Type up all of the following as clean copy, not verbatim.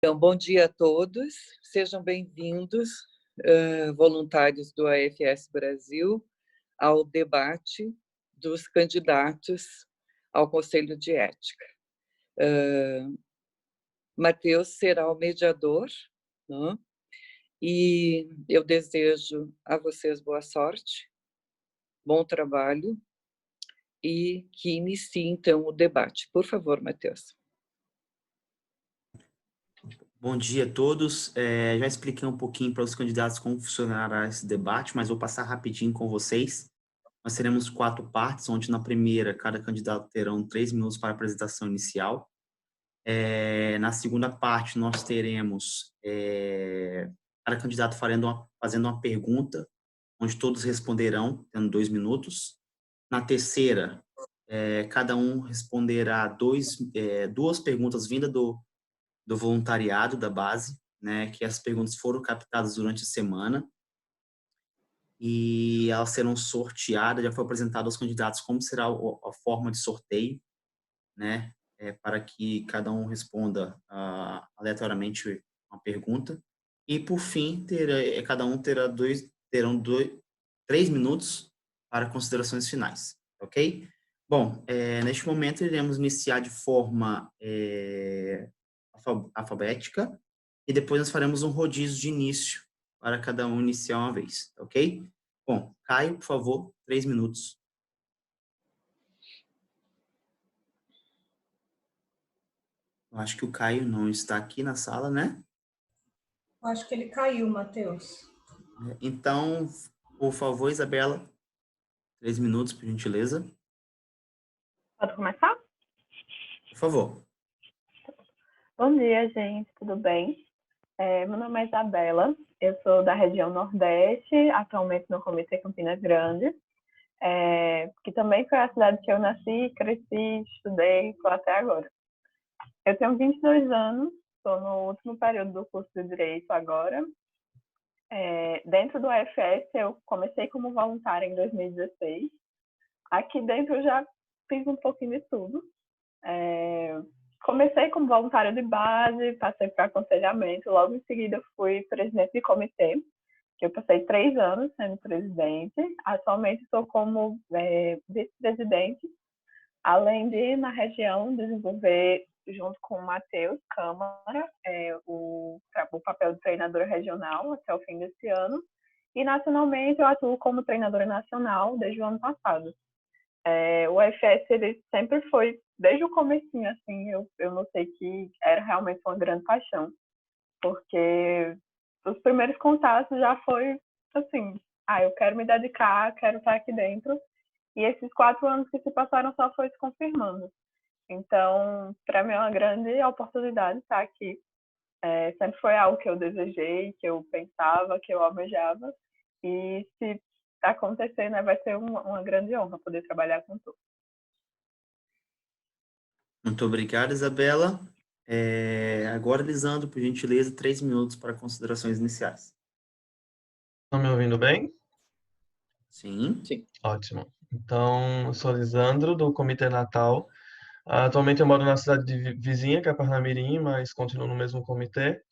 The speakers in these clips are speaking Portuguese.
Então, bom dia a todos, sejam bem-vindos, voluntários do AFS Brasil, ao debate dos candidatos ao Conselho de Ética. Matheus será o mediador, né? E eu desejo a vocês boa sorte, bom trabalho, e que inicie, então, o debate. Por favor, Matheus. Bom dia a todos. Já expliquei um pouquinho para os candidatos como funcionará esse debate, mas vou passar rapidinho com vocês. Nós teremos 4 partes, onde na primeira, cada candidato terão 3 minutos para a apresentação inicial. Na segunda parte, nós teremos cada candidato fazendo uma pergunta, onde todos responderão, tendo 2 minutos. Na terceira, cada um responderá duas perguntas vindas do voluntariado da base, né, que as perguntas foram captadas durante a semana e elas serão sorteadas, já foi apresentado aos candidatos como será a forma de sorteio, né, para que cada um responda aleatoriamente uma pergunta. E, por fim, cada um terão 3 minutos para considerações finais, ok? Bom, neste momento iremos iniciar de forma alfabética e depois nós faremos um rodízio de início para cada um iniciar uma vez, ok? Bom, Caio, por favor, 3 minutos. Eu acho que o Caio não está aqui na sala, né? Eu acho que ele caiu, Matheus. Então, por favor, Isabela, 3 minutos, por gentileza. Pode começar? Por favor. Bom dia, gente, tudo bem? Meu nome é Isabela, eu sou da região Nordeste, atualmente no Comitê Campina Grande, que também foi a cidade que eu nasci, cresci, estudei, estou até agora. Eu tenho 22 anos, estou no último período do curso de Direito agora. Dentro do AFS, eu comecei como voluntária em 2016. Aqui dentro eu já fiz um pouquinho de tudo. Comecei como voluntária de base, passei para aconselhamento, logo em seguida fui presidente de comitê, que eu passei 3 anos sendo presidente. Atualmente estou como vice-presidente, além de, na região, desenvolver, junto com o Matheus Câmara, o papel de treinadora regional até o fim desse ano. E, nacionalmente, eu atuo como treinadora nacional desde o ano passado. O UFS, ele sempre foi, desde o comecinho, assim, eu notei que era realmente uma grande paixão, porque os primeiros contatos já foi assim, eu quero me dedicar, quero estar aqui dentro, e esses 4 anos que se passaram só foi se confirmando. Então, para mim é uma grande oportunidade estar aqui. Sempre foi algo que eu desejei, que eu pensava, que eu almejava, e se acontecer, né, vai ser uma grande honra poder trabalhar com tu. Muito obrigado, Isabela. Agora, Lisandro, por gentileza, 3 minutos para considerações iniciais. Estão me ouvindo bem? Sim. Sim. Ótimo. Então, eu sou Lisandro, do Comitê Natal. Atualmente eu moro na cidade vizinha, que é Parnamirim, mas continuo no mesmo comitê.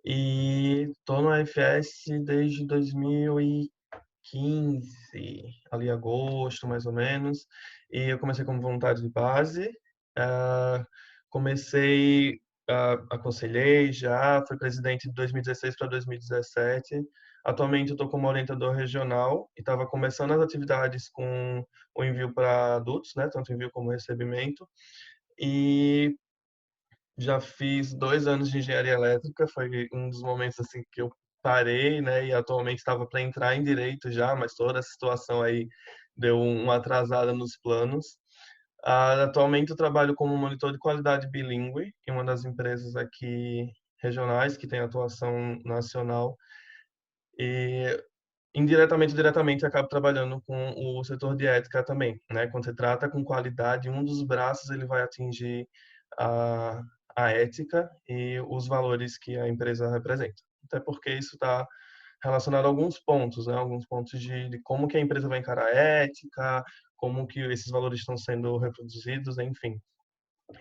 E estou no AFS desde 2015, ali agosto, mais ou menos. E eu comecei como voluntário de base. Comecei, aconselhei já, fui presidente de 2016 para 2017. Atualmente eu estou como orientador regional e estava começando as atividades com o envio para adultos, né, tanto envio como recebimento. E já fiz 2 anos de engenharia elétrica, foi um dos momentos assim que eu parei, né, e atualmente estava para entrar em direito já, mas toda a situação aí deu uma atrasada nos planos. Atualmente eu trabalho como monitor de qualidade bilíngue em uma das empresas aqui regionais que tem atuação nacional e indiretamente ou diretamente acabo trabalhando com o setor de ética também, né? Quando se trata com qualidade, um dos braços ele vai atingir a, a ética e os valores que a empresa representa. Até porque isso está relacionado a alguns pontos, né? Alguns pontos de como que a empresa vai encarar a ética, como que esses valores estão sendo reproduzidos, enfim.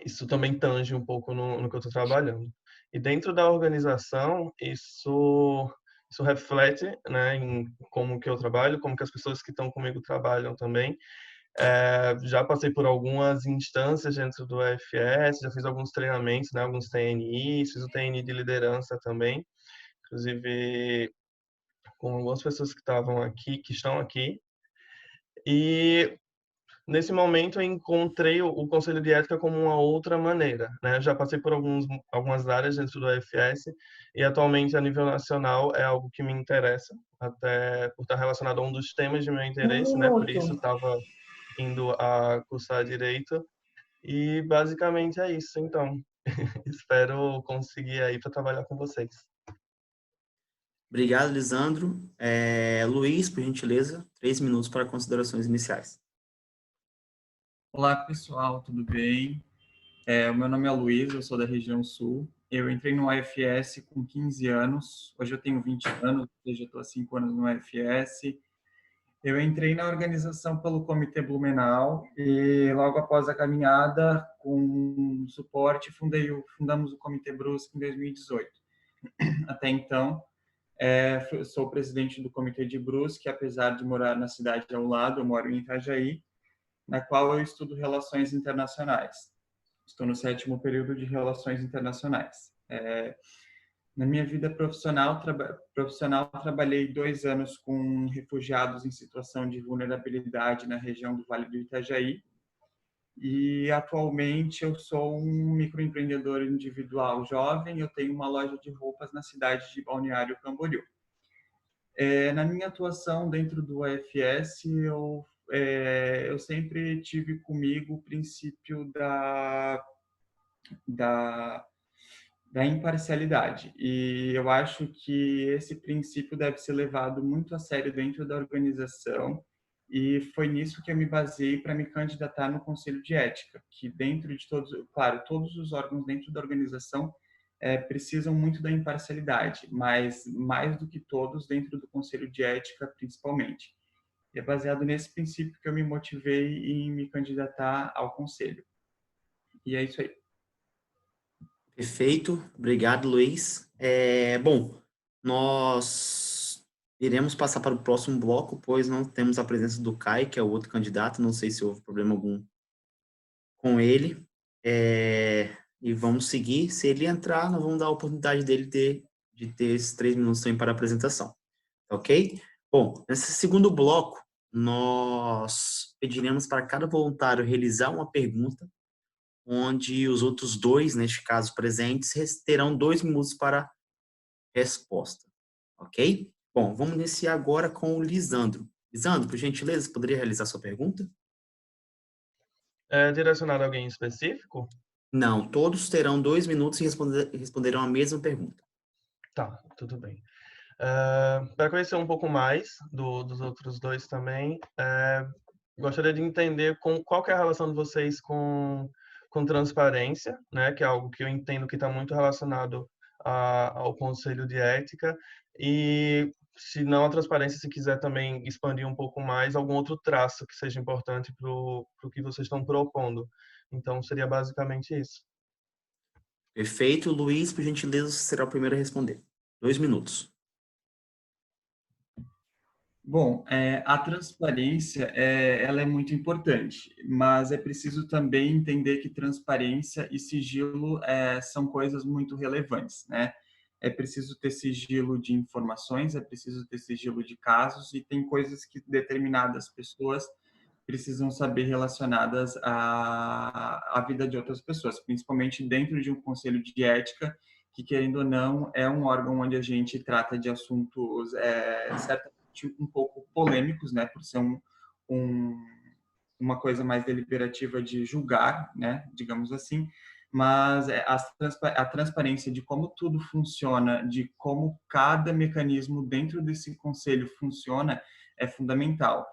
Isso também tange um pouco no que eu estou trabalhando. E dentro da organização, isso reflete, né, em como que eu trabalho, como que as pessoas que estão comigo trabalham também. Já passei por algumas instâncias dentro do EFS, já fiz alguns treinamentos, né, alguns TNIs, fiz o TNI de liderança também, inclusive com algumas pessoas que estavam aqui, que estão aqui. E nesse momento eu encontrei o Conselho de Ética como uma outra maneira, né? Eu já passei por algumas áreas dentro do EFS e atualmente a nível nacional é algo que me interessa, até por estar relacionado a um dos temas de meu interesse, né? Por isso estava indo a cursar Direito e basicamente é isso, então. Espero conseguir aí para trabalhar com vocês. Obrigado, Lisandro. Luiz, por gentileza, 3 minutos para considerações iniciais. Olá, pessoal, tudo bem? O meu nome é Luiz, eu sou da região sul. Eu entrei no UFS com 15 anos, hoje eu tenho 20 anos, ou seja, estou há 5 anos no UFS. Eu entrei na organização pelo Comitê Blumenau e logo após a caminhada, com suporte, fundamos o Comitê Brusque em 2018. Até então, sou presidente do Comitê de Brusque, apesar de morar na cidade ao lado, eu moro em Itajaí, na qual eu estudo relações internacionais. Estou no 7º período de relações internacionais. Na minha vida profissional, trabalhei 2 anos com refugiados em situação de vulnerabilidade na região do Vale do Itajaí. E atualmente eu sou um microempreendedor individual jovem. Eu tenho uma loja de roupas na cidade de Balneário Camboriú. Na minha atuação dentro do UFS, eu sempre tive comigo o princípio da imparcialidade. E eu acho que esse princípio deve ser levado muito a sério dentro da organização. E foi nisso que eu me baseei para me candidatar no Conselho de Ética, que dentro de todos os órgãos dentro da organização precisam muito da imparcialidade, mas mais do que todos dentro do Conselho de Ética, principalmente. E é baseado nesse princípio que eu me motivei em me candidatar ao Conselho. E é isso aí. Perfeito, obrigado, Luiz. Bom, nós iremos passar para o próximo bloco, pois não temos a presença do Caio, que é o outro candidato, não sei se houve problema algum com ele. E vamos seguir. Se ele entrar, nós vamos dar a oportunidade dele de ter esses 3 minutos também para a apresentação. Ok? Bom, nesse segundo bloco, nós pediremos para cada voluntário realizar uma pergunta, onde os outros 2, neste caso presentes, terão 2 minutos para resposta. Ok? Bom, vamos iniciar agora com o Lisandro. Lisandro, por gentileza, poderia realizar sua pergunta? É direcionado a alguém específico? Não, todos terão 2 minutos e responderão a mesma pergunta. Tá, tudo bem. Para conhecer um pouco mais dos outros 2 também, gostaria de entender qual que é a relação de vocês com transparência, né, que é algo que eu entendo que está muito relacionado ao Conselho de Ética, e se não a transparência, se quiser também expandir um pouco mais, algum outro traço que seja importante para o que vocês estão propondo. Então, seria basicamente isso. Perfeito. Luiz, por gentileza, será o primeiro a responder. 2 minutos. Bom, a transparência ela é muito importante, mas é preciso também entender que transparência e sigilo são coisas muito relevantes, né? É preciso ter sigilo de informações, é preciso ter sigilo de casos e tem coisas que determinadas pessoas precisam saber relacionadas à vida de outras pessoas, principalmente dentro de um conselho de ética, que, querendo ou não, é um órgão onde a gente trata de assuntos certamente um pouco polêmicos, né, por ser uma coisa mais deliberativa de julgar, né, digamos assim, mas a transparência de como tudo funciona, de como cada mecanismo dentro desse conselho funciona, é fundamental.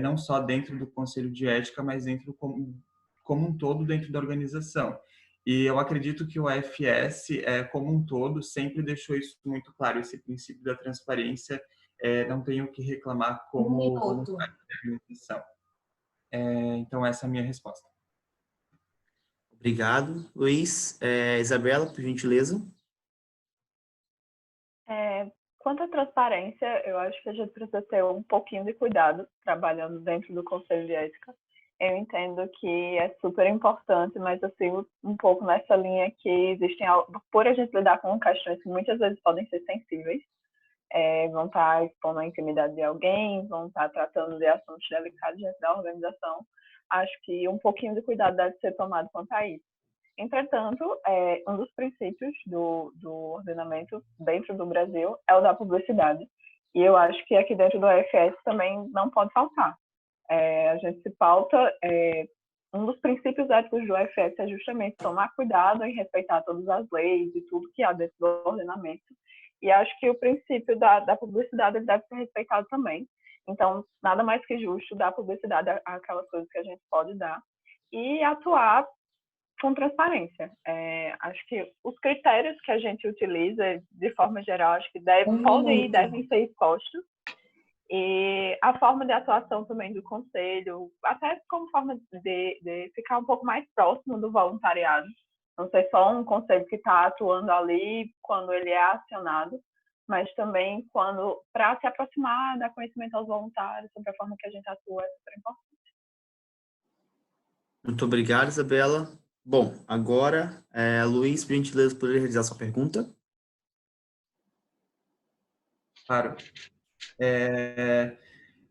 Não só dentro do conselho de ética, mas dentro como um todo dentro da organização. E eu acredito que o AFS, como um todo, sempre deixou isso muito claro, esse princípio da transparência. Não tenho o que reclamar como voluntário da organização. Então, essa é a minha resposta. Obrigado, Luiz. Isabela, por gentileza. Quanto à transparência, eu acho que a gente precisa ter um pouquinho de cuidado trabalhando dentro do Conselho de Ética. Eu entendo que é super importante, mas eu sigo um pouco nessa linha que existem, por a gente lidar com questões que muitas vezes podem ser sensíveis, vão estar expondo a intimidade de alguém, vão estar tratando de assuntos delicados dentro da organização. Acho que um pouquinho de cuidado deve ser tomado quanto a isso. Entretanto, um dos princípios do ordenamento dentro do Brasil é o da publicidade. E eu acho que aqui dentro do UFS também não pode faltar. A gente se pauta, um dos princípios éticos do UFS é justamente tomar cuidado em respeitar todas as leis e tudo que há dentro do ordenamento. E acho que o princípio da publicidade deve ser respeitado também. Então, nada mais que justo dar publicidade àquelas coisas que a gente pode dar e atuar com transparência. Acho que os critérios que a gente utiliza, de forma geral, acho que podem e devem ser expostos. E a forma de atuação também do conselho, até como forma de ficar um pouco mais próximo do voluntariado. Não ser só um conselho que está atuando ali quando ele é acionado, mas também para se aproximar, dar conhecimento aos voluntários sobre a forma que a gente atua, é super importante. Muito obrigado, Isabela. Bom, agora, Luiz, por gentileza, poderia realizar sua pergunta? Claro.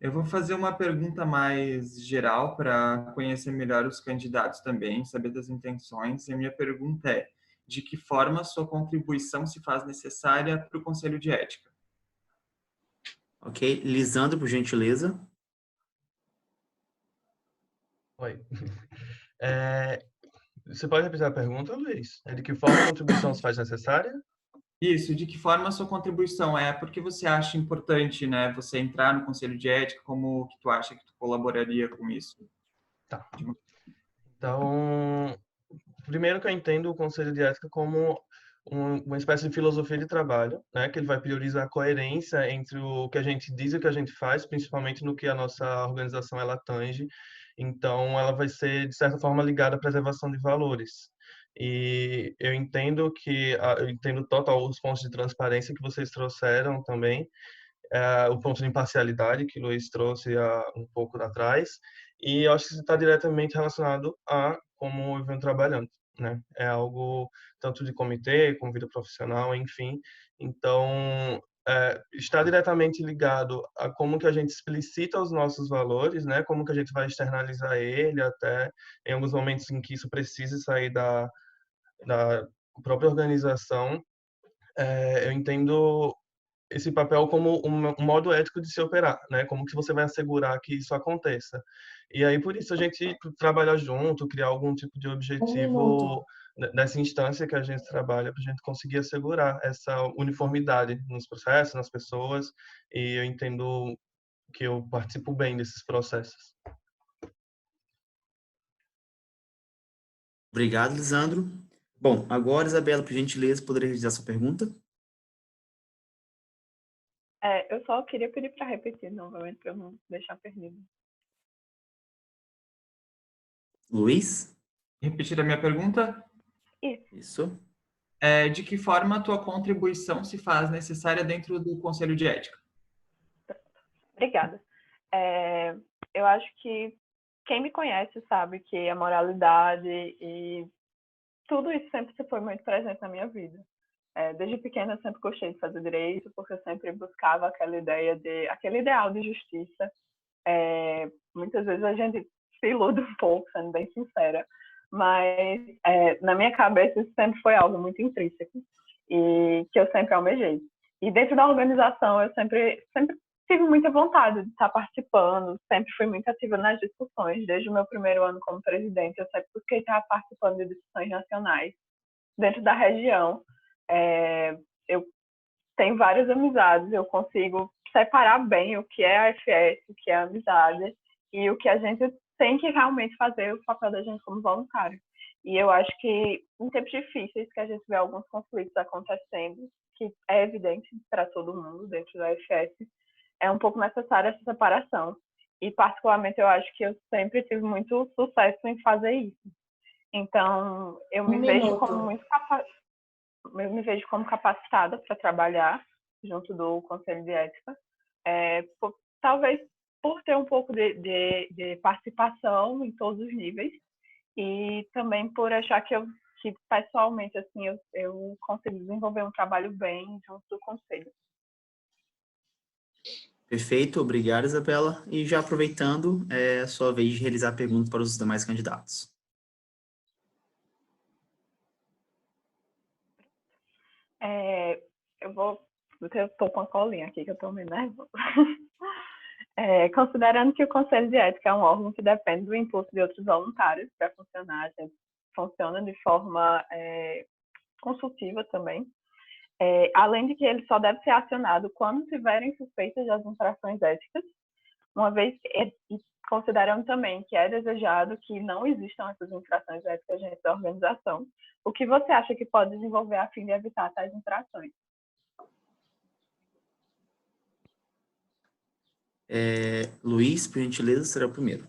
Eu vou fazer uma pergunta mais geral para conhecer melhor os candidatos também, saber das intenções. E a minha pergunta é: de que forma sua contribuição se faz necessária para o Conselho de Ética? Ok. Lisandro, por gentileza. Oi. Você pode repetir a pergunta, Luiz? De que forma a contribuição se faz necessária? Isso, de que forma a sua contribuição é? Por que você acha importante, né, você entrar no Conselho de Ética? Como que tu acha que tu colaboraria com isso? Tá. Então, primeiro que eu entendo o Conselho de Ética como uma espécie de filosofia de trabalho, né, que ele vai priorizar a coerência entre o que a gente diz e o que a gente faz, principalmente no que a nossa organização ela tange. Então, ela vai ser, de certa forma, ligada à preservação de valores. E eu entendo eu entendo total os pontos de transparência que vocês trouxeram também, o ponto de imparcialidade que o Luiz trouxe um pouco atrás, e eu acho que isso está diretamente relacionado a como eu venho trabalhando, né? É algo tanto de comitê, como vida profissional, enfim. Então, está diretamente ligado a como que a gente explicita os nossos valores, né? Como que a gente vai externalizar ele, até em alguns momentos em que isso precisa sair da própria organização. Eu entendo esse papel como um modo ético de se operar, né? Como que você vai assegurar que isso aconteça? E aí por isso a gente trabalha junto, criar algum tipo de objetivo nessa instância que a gente trabalha para a gente conseguir assegurar essa uniformidade nos processos, nas pessoas. E eu entendo que eu participo bem desses processos. Obrigado, Lisandro. Bom, agora, Isabela, por gentileza, poderia realizar sua pergunta? Eu só queria pedir para repetir novamente, para eu não deixar perdido. Luiz? Repetir a minha pergunta? Isso. De que forma a tua contribuição se faz necessária dentro do Conselho de Ética? Obrigada. Eu acho que quem me conhece sabe que a moralidade e tudo isso sempre foi muito presente na minha vida. Desde pequena eu sempre gostei de fazer direito, porque eu sempre buscava aquele ideal de justiça. Muitas vezes a gente se ilude um pouco, sendo bem sincera, mas na minha cabeça isso sempre foi algo muito intrínseco e que eu sempre almejei. E dentro da organização eu sempre tive muita vontade de estar participando, sempre fui muito ativa nas discussões. Desde o meu primeiro ano como presidente, eu sempre busquei estar participando de discussões nacionais dentro da região. Eu tenho várias amizades, eu consigo separar bem o que é a AFS, o que é a amizade e o que a gente tem que realmente fazer o papel da gente como voluntário. E eu acho que em tempos difíceis que a gente vê alguns conflitos acontecendo, que é evidente para todo mundo dentro da AFS, é um pouco necessária essa separação. E particularmente eu acho que eu sempre tive muito sucesso em fazer isso. Então, eu me vejo como capacitada para trabalhar junto do Conselho de Ética, talvez por ter um pouco de participação em todos os níveis e também por achar que pessoalmente assim eu consigo desenvolver um trabalho bem junto do Conselho. Perfeito, obrigado, Isabela. E já aproveitando, é a sua vez de realizar perguntas para os demais candidatos. Eu estou com a colinha aqui que eu estou meio nervosa. Considerando que o Conselho de Ética é um órgão que depende do impulso de outros voluntários para funcionar, a gente funciona de forma consultiva também, além de que ele só deve ser acionado quando tiverem suspeitas das infrações éticas, uma vez que, considerando também que é desejado que não existam essas infrações éticas dentro da organização, o que você acha que pode desenvolver a fim de evitar tais infrações? Luiz, por gentileza, será o primeiro.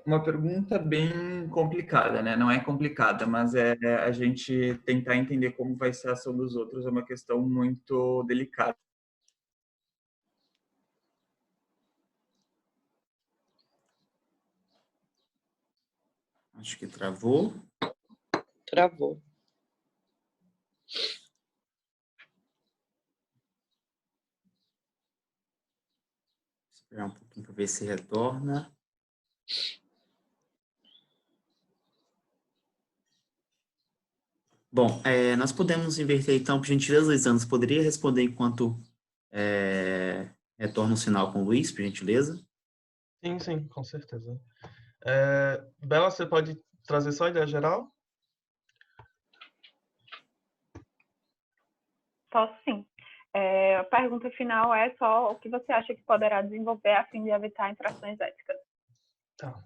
Uma pergunta bem complicada, né? Não é complicada, mas a gente tentar entender como vai ser a ação dos outros é uma questão muito delicada. Acho que travou. Travou. Esperar um pouquinho para ver se retorna. Bom, nós podemos inverter, então, por gentileza, Lisandro, você poderia responder enquanto retorna o sinal com o Luiz, por gentileza? Sim, com certeza. Bela, você pode trazer só a ideia geral? Posso sim. A pergunta final é só o que você acha que poderá desenvolver a fim de evitar infrações éticas. Tá.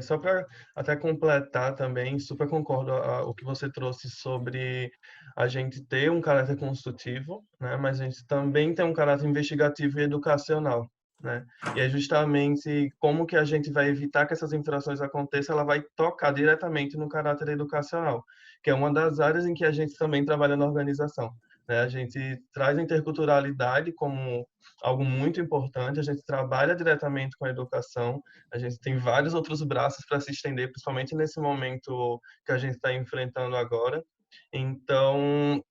Só para até completar também, super concordo o que você trouxe sobre a gente ter um caráter construtivo, né? Mas a gente também tem um caráter investigativo e educacional, né? E é justamente como que a gente vai evitar que essas infrações aconteçam, ela vai tocar diretamente no caráter educacional, que é uma das áreas em que a gente também trabalha na organização, né? A gente traz a interculturalidade como algo muito importante, a gente trabalha diretamente com a educação, a gente tem vários outros braços para se estender, principalmente nesse momento que a gente está enfrentando agora. Então,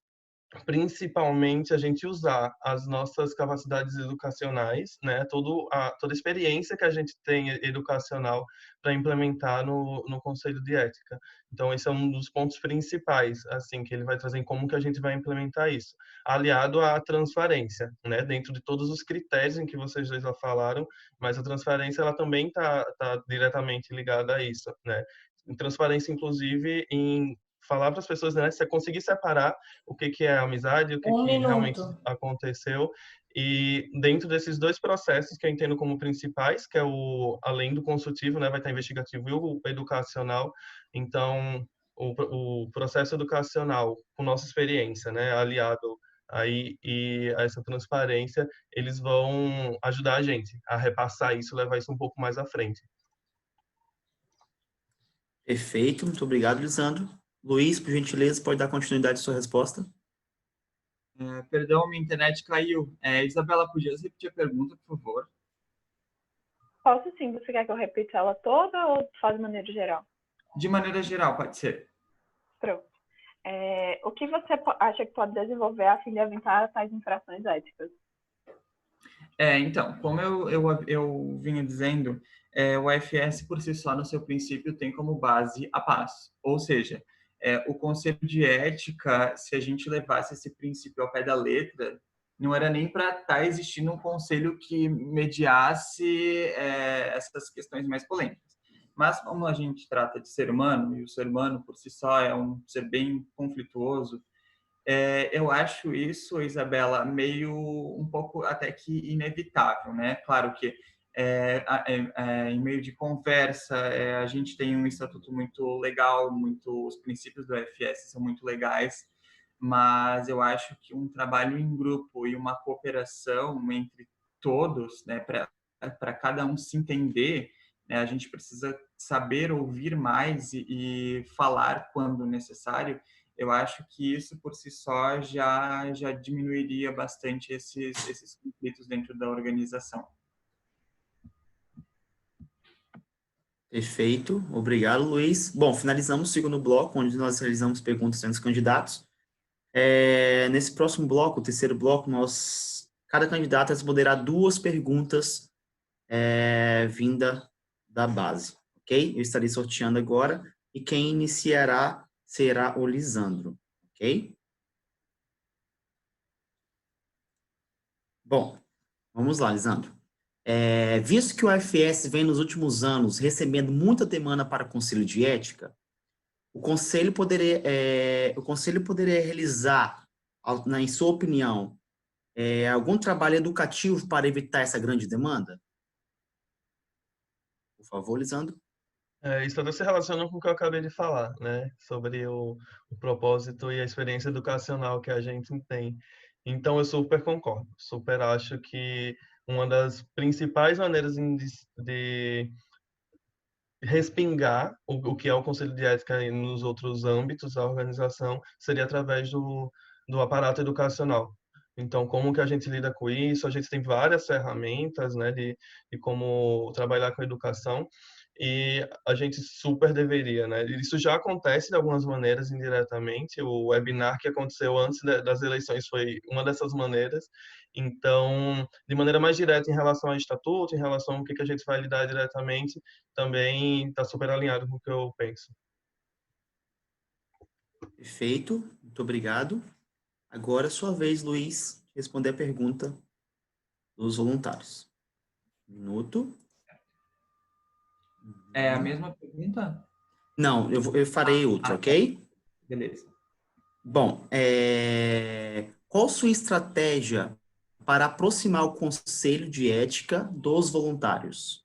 principalmente a gente usar as nossas capacidades educacionais, né, toda a experiência que a gente tem educacional para implementar no Conselho de Ética. Então, esse é um dos pontos principais, assim, que ele vai trazer em como que a gente vai implementar isso, aliado à transparência, né, dentro de todos os critérios em que vocês dois já falaram, mas a transparência ela também tá diretamente ligada a isso, né, transparência inclusive em falar para as pessoas, né, você conseguir separar o que é amizade, o que realmente aconteceu. E dentro desses dois processos que eu entendo como principais, que é o além do consultivo, né, vai estar investigativo e o educacional. Então, o processo educacional, com nossa experiência, né, aliado aí e a essa transparência, eles vão ajudar a gente a repassar isso, levar isso um pouco mais à frente. Perfeito, muito obrigado, Lisandro. Luiz, por gentileza, pode dar continuidade à sua resposta? Perdão, minha internet caiu. Isabela, podia repetir a pergunta, por favor? Posso sim. Você quer que eu repita ela toda ou só de maneira geral? De maneira geral, pode ser. Pronto. O que você acha que pode desenvolver a fim de evitar tais infrações éticas? Então, como eu vinha dizendo, o AFS, por si só, no seu princípio, tem como base a paz. Ou seja, o Conselho de Ética, se a gente levasse esse princípio ao pé da letra, não era nem para estar existindo um conselho que mediasse essas questões mais polêmicas. Mas como a gente trata de ser humano, e o ser humano, por si só, é um ser bem conflituoso, eu acho isso, Isabela, meio um pouco até que inevitável, né? Claro que em meio de conversa a gente tem um estatuto muito legal, os princípios do FS são muito legais, mas eu acho que um trabalho em grupo e uma cooperação entre todos, né, para cada um se entender, né, a gente precisa saber ouvir mais e falar quando necessário. Eu acho que isso, por si só, já diminuiria bastante esses conflitos dentro da organização. Perfeito, obrigado, Luiz. Bom, finalizamos o segundo bloco, onde nós realizamos perguntas entre os candidatos. Nesse próximo bloco, o terceiro bloco, cada candidato responderá 2 perguntas vinda da base, ok? Eu estarei sorteando agora, e quem iniciará será o Lisandro, ok? Bom, vamos lá, Lisandro. Visto que o UFS vem nos últimos anos recebendo muita demanda para o Conselho de Ética, o Conselho poderia realizar, em sua opinião, algum trabalho educativo para evitar essa grande demanda? Por favor, Lisandro. Isso tudo se relaciona com o que eu acabei de falar, né? Sobre o propósito e a experiência educacional que a gente tem. Então, eu super concordo. Super acho que uma das principais maneiras de respingar o que é o Conselho de Ética nos outros âmbitos da organização seria através do aparato educacional. Então, como que a gente lida com isso? A gente tem várias ferramentas, né, de como trabalhar com a educação, e a gente super deveria, né? Isso já acontece de algumas maneiras indiretamente. O webinar que aconteceu antes das eleições foi uma dessas maneiras. Então, de maneira mais direta em relação ao estatuto, em relação ao que a gente vai lidar diretamente, também está super alinhado com o que eu penso. Perfeito, muito obrigado. Agora é sua vez, Luiz, de responder a pergunta dos voluntários. Um minuto. É a mesma pergunta? Não, eu farei outra, ok? Beleza. Bom, qual sua estratégia para aproximar o Conselho de Ética dos voluntários?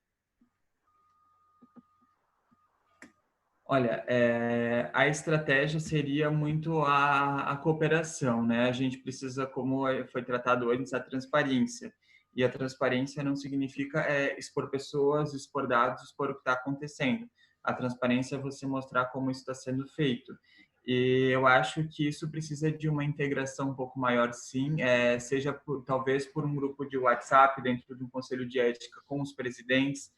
Olha, a estratégia seria muito a cooperação, né? A gente precisa, como foi tratado antes, a transparência. E a transparência não significa expor pessoas, expor dados, expor o que está acontecendo. A transparência é você mostrar como isso está sendo feito. E eu acho que isso precisa de uma integração um pouco maior, sim, seja talvez por um grupo de WhatsApp dentro de um conselho de ética com os presidentes,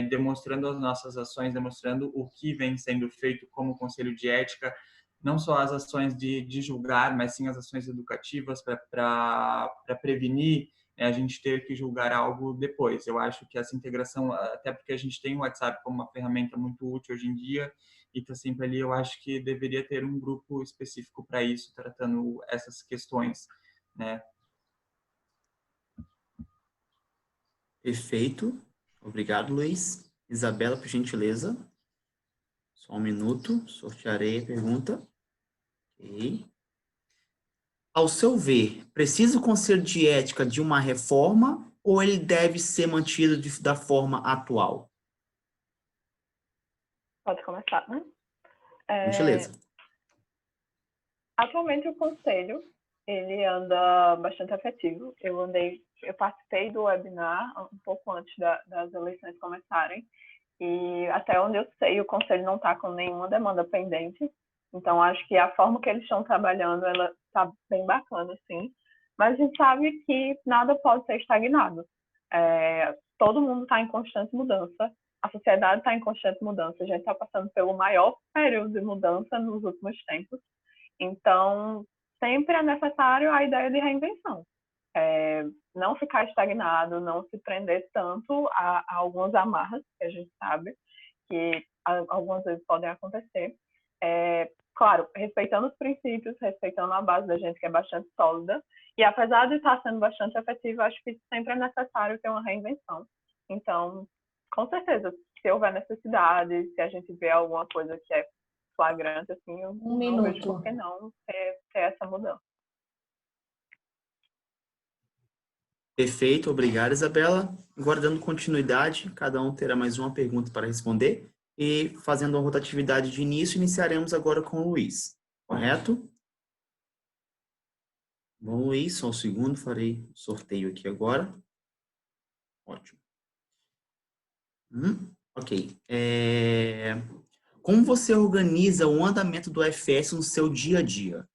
demonstrando as nossas ações, demonstrando o que vem sendo feito como conselho de ética, não só as ações de julgar, mas sim as ações educativas para prevenir, a gente ter que julgar algo depois. Eu acho que essa integração, até porque a gente tem o WhatsApp como uma ferramenta muito útil hoje em dia e está sempre ali, eu acho que deveria ter um grupo específico para isso, tratando essas questões, né? Perfeito. Obrigado, Luiz. Isabela, por gentileza. Só um minuto, sortearei a pergunta. Ok. Ao seu ver, precisa o Conselho de Ética de uma reforma ou ele deve ser mantido da forma atual? Pode começar, né? Gentileza. Atualmente o conselho, ele anda bastante efetivo. Eu participei do webinar um pouco antes das eleições começarem, e até onde eu sei, o conselho não está com nenhuma demanda pendente. Então, acho que a forma que eles estão trabalhando, ela está bem bacana, sim. Mas a gente sabe que nada pode ser estagnado. Todo mundo está em constante mudança. A sociedade está em constante mudança. A gente está passando pelo maior período de mudança nos últimos tempos. Então, sempre é necessário a ideia de reinvenção. Não ficar estagnado, não se prender tanto a algumas amarras, que a gente sabe que algumas vezes podem acontecer. Claro, respeitando os princípios, respeitando a base da gente, que é bastante sólida. E apesar de estar sendo bastante efetivo, acho que sempre é necessário ter uma reinvenção. Então, com certeza, se houver necessidade, se a gente vê alguma coisa que é flagrante, assim, eu não vejo por que não ter essa mudança. Perfeito, obrigado, Isabela. Agora, dando continuidade, cada um terá mais uma pergunta para responder. E fazendo a rotatividade de início, iniciaremos agora com o Luiz. Correto? Bom, Luiz, só um segundo, farei o sorteio aqui agora. Ótimo. Ok. Como você organiza o andamento do UFS no seu dia a dia?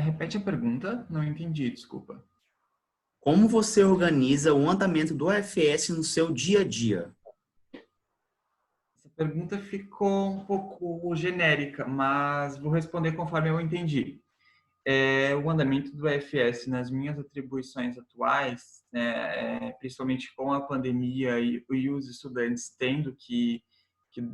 Repete a pergunta, não entendi, desculpa. Como você organiza o andamento do UFS no seu dia a dia? Essa pergunta ficou um pouco genérica, mas vou responder conforme eu entendi. O andamento do UFS nas minhas atribuições atuais, né, principalmente com a pandemia e os estudantes tendo que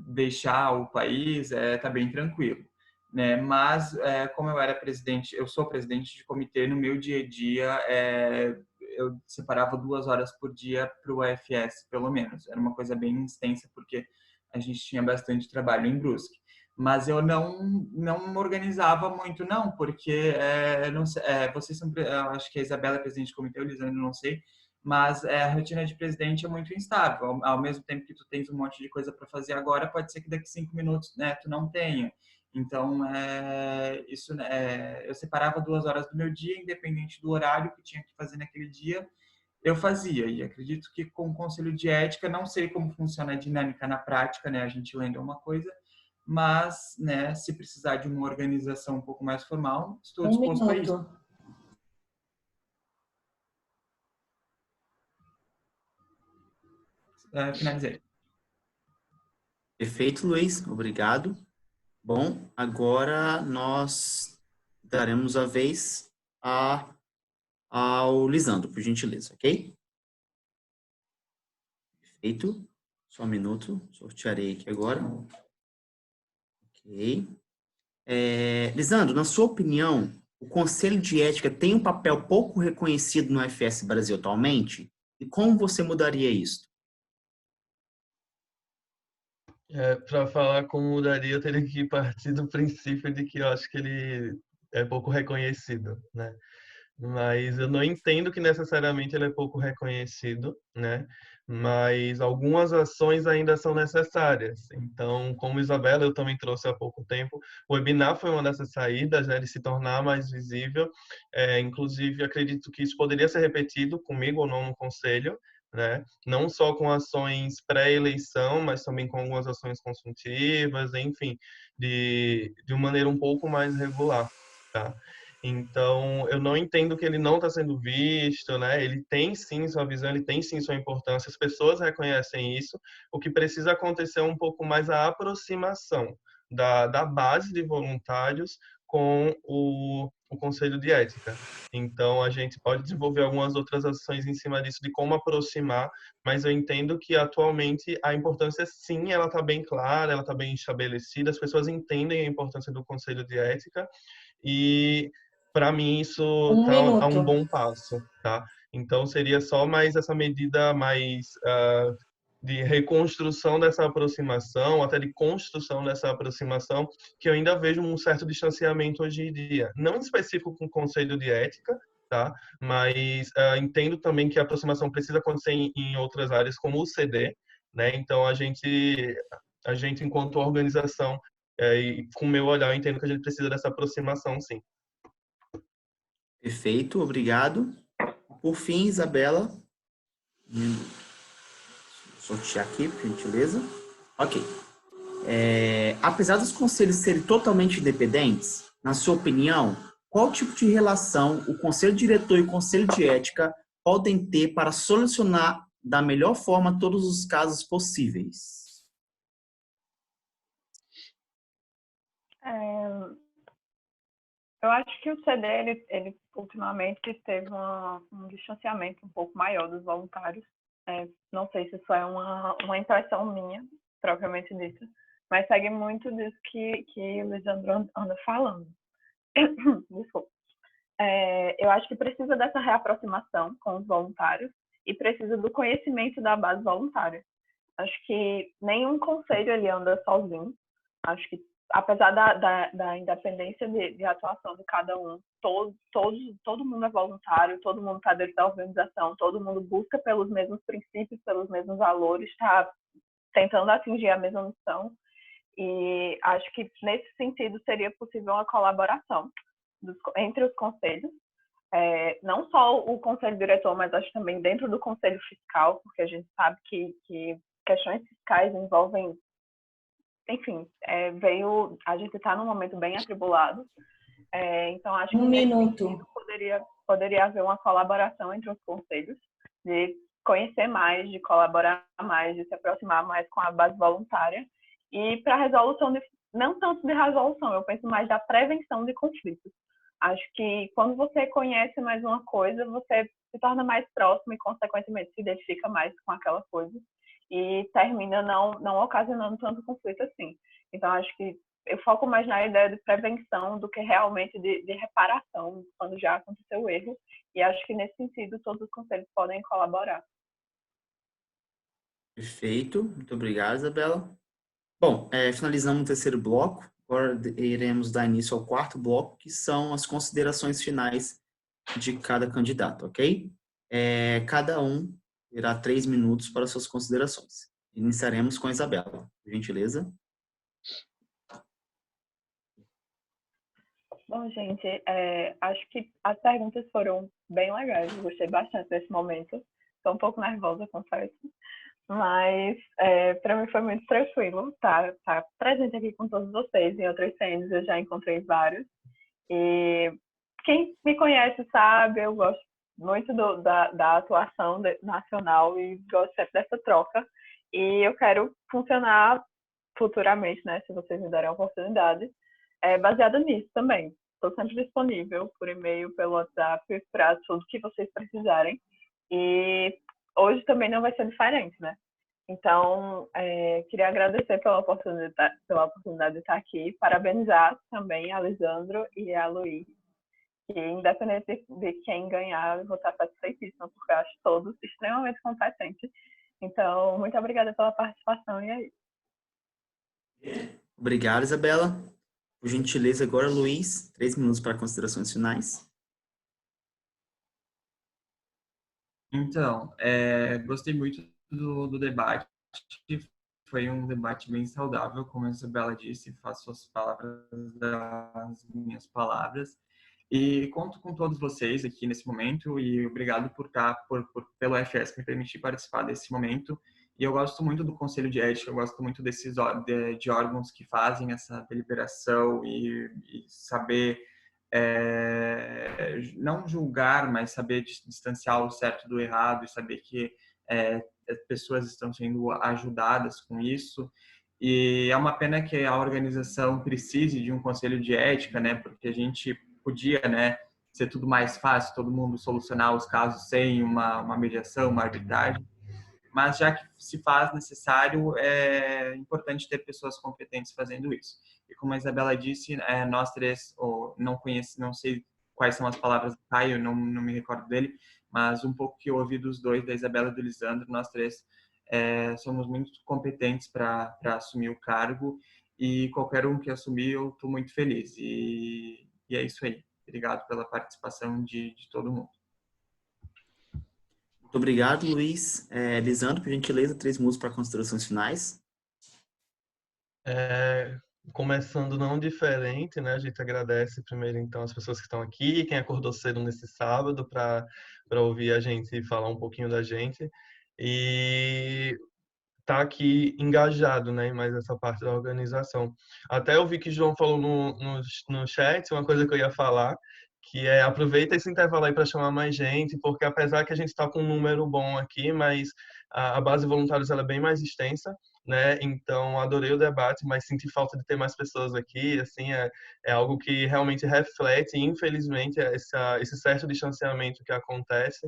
deixar o país, está bem tranquilo, né? Mas como eu sou presidente de comitê, no meu dia a dia eu separava 2 horas por dia para o UFS, pelo menos. Era uma coisa bem extensa porque a gente tinha bastante trabalho em Brusque. Mas eu não organizava muito, não, porque não sei, vocês são, eu acho que a Isabela é presidente do comitê, o Lisandro não sei, mas a rotina de presidente é muito instável. Ao mesmo tempo que tu tens um monte de coisa para fazer agora, pode ser que daqui 5 minutos, né, tu não tenha. Então, isso, eu separava 2 horas do meu dia, independente do horário que tinha que fazer naquele dia, eu fazia. E acredito que com o conselho de ética, não sei como funciona a dinâmica na prática, né, a gente lendo é uma coisa, mas, né, se precisar de uma organização um pouco mais formal, estou disposto a isso. minuto. Finalizei. Perfeito, Luiz. Obrigado. Bom, agora nós daremos a vez ao Lisandro, por gentileza, ok? Perfeito. Só um minuto. Sortearei aqui agora. Ok. Lisandro, na sua opinião, o Conselho de Ética tem um papel pouco reconhecido no UFS Brasil atualmente? E como você mudaria isso? Para falar como mudaria, eu teria que partir do princípio de que eu acho que ele é pouco reconhecido, né? Mas eu não entendo que necessariamente ele é pouco reconhecido, né? Mas algumas ações ainda são necessárias. Então, como Isabela, eu também trouxe há pouco tempo, o webinar foi uma dessas saídas, né, de se tornar mais visível. Inclusive, acredito que isso poderia ser repetido comigo ou não no conselho, né? Não só com ações pré-eleição, mas também com algumas ações consultivas, enfim, de uma maneira um pouco mais regular, tá? Então, eu não entendo que ele não está sendo visto, né? Ele tem sim sua visão, ele tem sim sua importância, as pessoas reconhecem isso. O que precisa acontecer é um pouco mais a aproximação da base de voluntários com o Conselho de Ética. Então, a gente pode desenvolver algumas outras ações em cima disso, de como aproximar, mas eu entendo que atualmente a importância, sim, ela está bem clara, ela está bem estabelecida, as pessoas entendem a importância do Conselho de Ética, e para mim isso está a um minuto. bom passo, tá? Então seria só mais essa medida mais de reconstrução dessa aproximação, até de construção dessa aproximação, que eu ainda vejo um certo distanciamento hoje em dia. Não específico com o Conselho de Ética, tá? Mas entendo também que a aproximação precisa acontecer em outras áreas, como o CD, né? Então a gente enquanto organização, e com o meu olhar, eu entendo que a gente precisa dessa aproximação, sim. Perfeito, obrigado. Por fim, Isabela. Vou sortear aqui, por gentileza. Ok. Apesar dos conselhos serem totalmente independentes, na sua opinião, qual tipo de relação o conselho diretor e o conselho de ética podem ter para solucionar da melhor forma todos os casos possíveis? Eu acho que o CD, ele ultimamente teve um distanciamento um pouco maior dos voluntários. Não sei se isso é uma impressão minha, propriamente dita, mas segue muito disso que o Lisandro anda falando. Desculpa. Eu acho que precisa dessa reaproximação com os voluntários e precisa do conhecimento da base voluntária. Acho que nenhum conselho ele anda sozinho. Acho que, apesar da independência de atuação de cada um, todo mundo é voluntário, todo mundo está dentro da organização, todo mundo busca pelos mesmos princípios, pelos mesmos valores, está tentando atingir a mesma missão. E acho que, nesse sentido, seria possível uma colaboração entre os conselhos, não só o conselho diretor, mas acho também dentro do conselho fiscal, porque a gente sabe que questões fiscais envolvem, enfim, a gente está num momento bem atribulado, então acho que Um nesse minuto. sentido poderia haver uma colaboração entre os conselhos, de conhecer mais, de colaborar mais, de se aproximar mais com a base voluntária, e para a resolução, não tanto de resolução, eu penso mais da prevenção de conflitos. Acho que quando você conhece mais uma coisa, você se torna mais próximo e, consequentemente, se identifica mais com aquela coisa e termina não ocasionando tanto conflito assim. Então, acho que eu foco mais na ideia de prevenção do que realmente de reparação quando já aconteceu o erro. E acho que, nesse sentido, todos os conselhos podem colaborar. Perfeito, muito obrigado, Isabela. Bom, finalizamos o terceiro bloco. Agora iremos dar início ao quarto bloco, que são as considerações finais de cada candidato, ok? Cada um terá 3 minutos para suas considerações. Iniciaremos com a Isabela, por gentileza. Bom, gente, acho que as perguntas foram bem legais. Eu gostei bastante desse momento. Estou um pouco nervosa, confesso. Mas para mim foi muito tranquilo estar presente aqui com todos vocês. Em outros CNs eu já encontrei vários. E quem me conhece sabe, eu gosto muito da atuação nacional e gosto sempre dessa troca. E eu quero funcionar futuramente, né, se vocês me derem a oportunidade, baseada nisso também. Estou sempre disponível por e-mail, pelo WhatsApp, para tudo que vocês precisarem. E hoje também não vai ser diferente, né? Então, queria agradecer pela oportunidade de estar aqui, parabenizar também a Lisandro e a Luiz, que independente de quem ganhar, eu vou estar satisfeitíssima, porque eu acho todos extremamente competentes. Então, muito obrigada pela participação e é isso. Obrigado, Isabela. Por gentileza, agora, Luiz, 3 minutos para considerações finais. Então, gostei muito do debate. Foi um debate bem saudável, como a Isabela disse, faço suas palavras das minhas palavras. E conto com todos vocês aqui nesse momento e obrigado pelo FS me permitir participar desse momento. E eu gosto muito do Conselho de Ética, eu gosto muito de órgãos que fazem essa deliberação e saber não julgar, mas saber distanciar o certo do errado e saber que as pessoas estão sendo ajudadas com isso. E é uma pena que a organização precise de um conselho de ética, né? Porque a gente podia, né, ser tudo mais fácil, todo mundo solucionar os casos sem uma mediação, uma arbitragem. Mas já que se faz necessário, é importante ter pessoas competentes fazendo isso. E como a Isabela disse, nós três, não sei quais são as palavras do Caio, não me recordo dele, mas um pouco que eu ouvi dos dois, da Isabela e do Lisandro, nós três somos muito competentes para assumir o cargo e qualquer um que assumir, eu estou muito feliz. E é isso aí. Obrigado pela participação de todo mundo. Muito obrigado, Luiz. Lisandro, por gentileza, 3 minutos para considerações finais. Começando não diferente, né? A gente agradece primeiro, então, as pessoas que estão aqui, quem acordou cedo nesse sábado para ouvir a gente falar um pouquinho da gente. E tá aqui engajado, né, em mais essa parte da organização. Até eu vi que o João falou no chat uma coisa que eu ia falar, que aproveita esse intervalo aí para chamar mais gente, porque apesar que a gente está com um número bom aqui, mas a base de voluntários ela é bem mais extensa, né? Então adorei o debate, mas senti falta de ter mais pessoas aqui, assim, é algo que realmente reflete, infelizmente, esse certo distanciamento que acontece.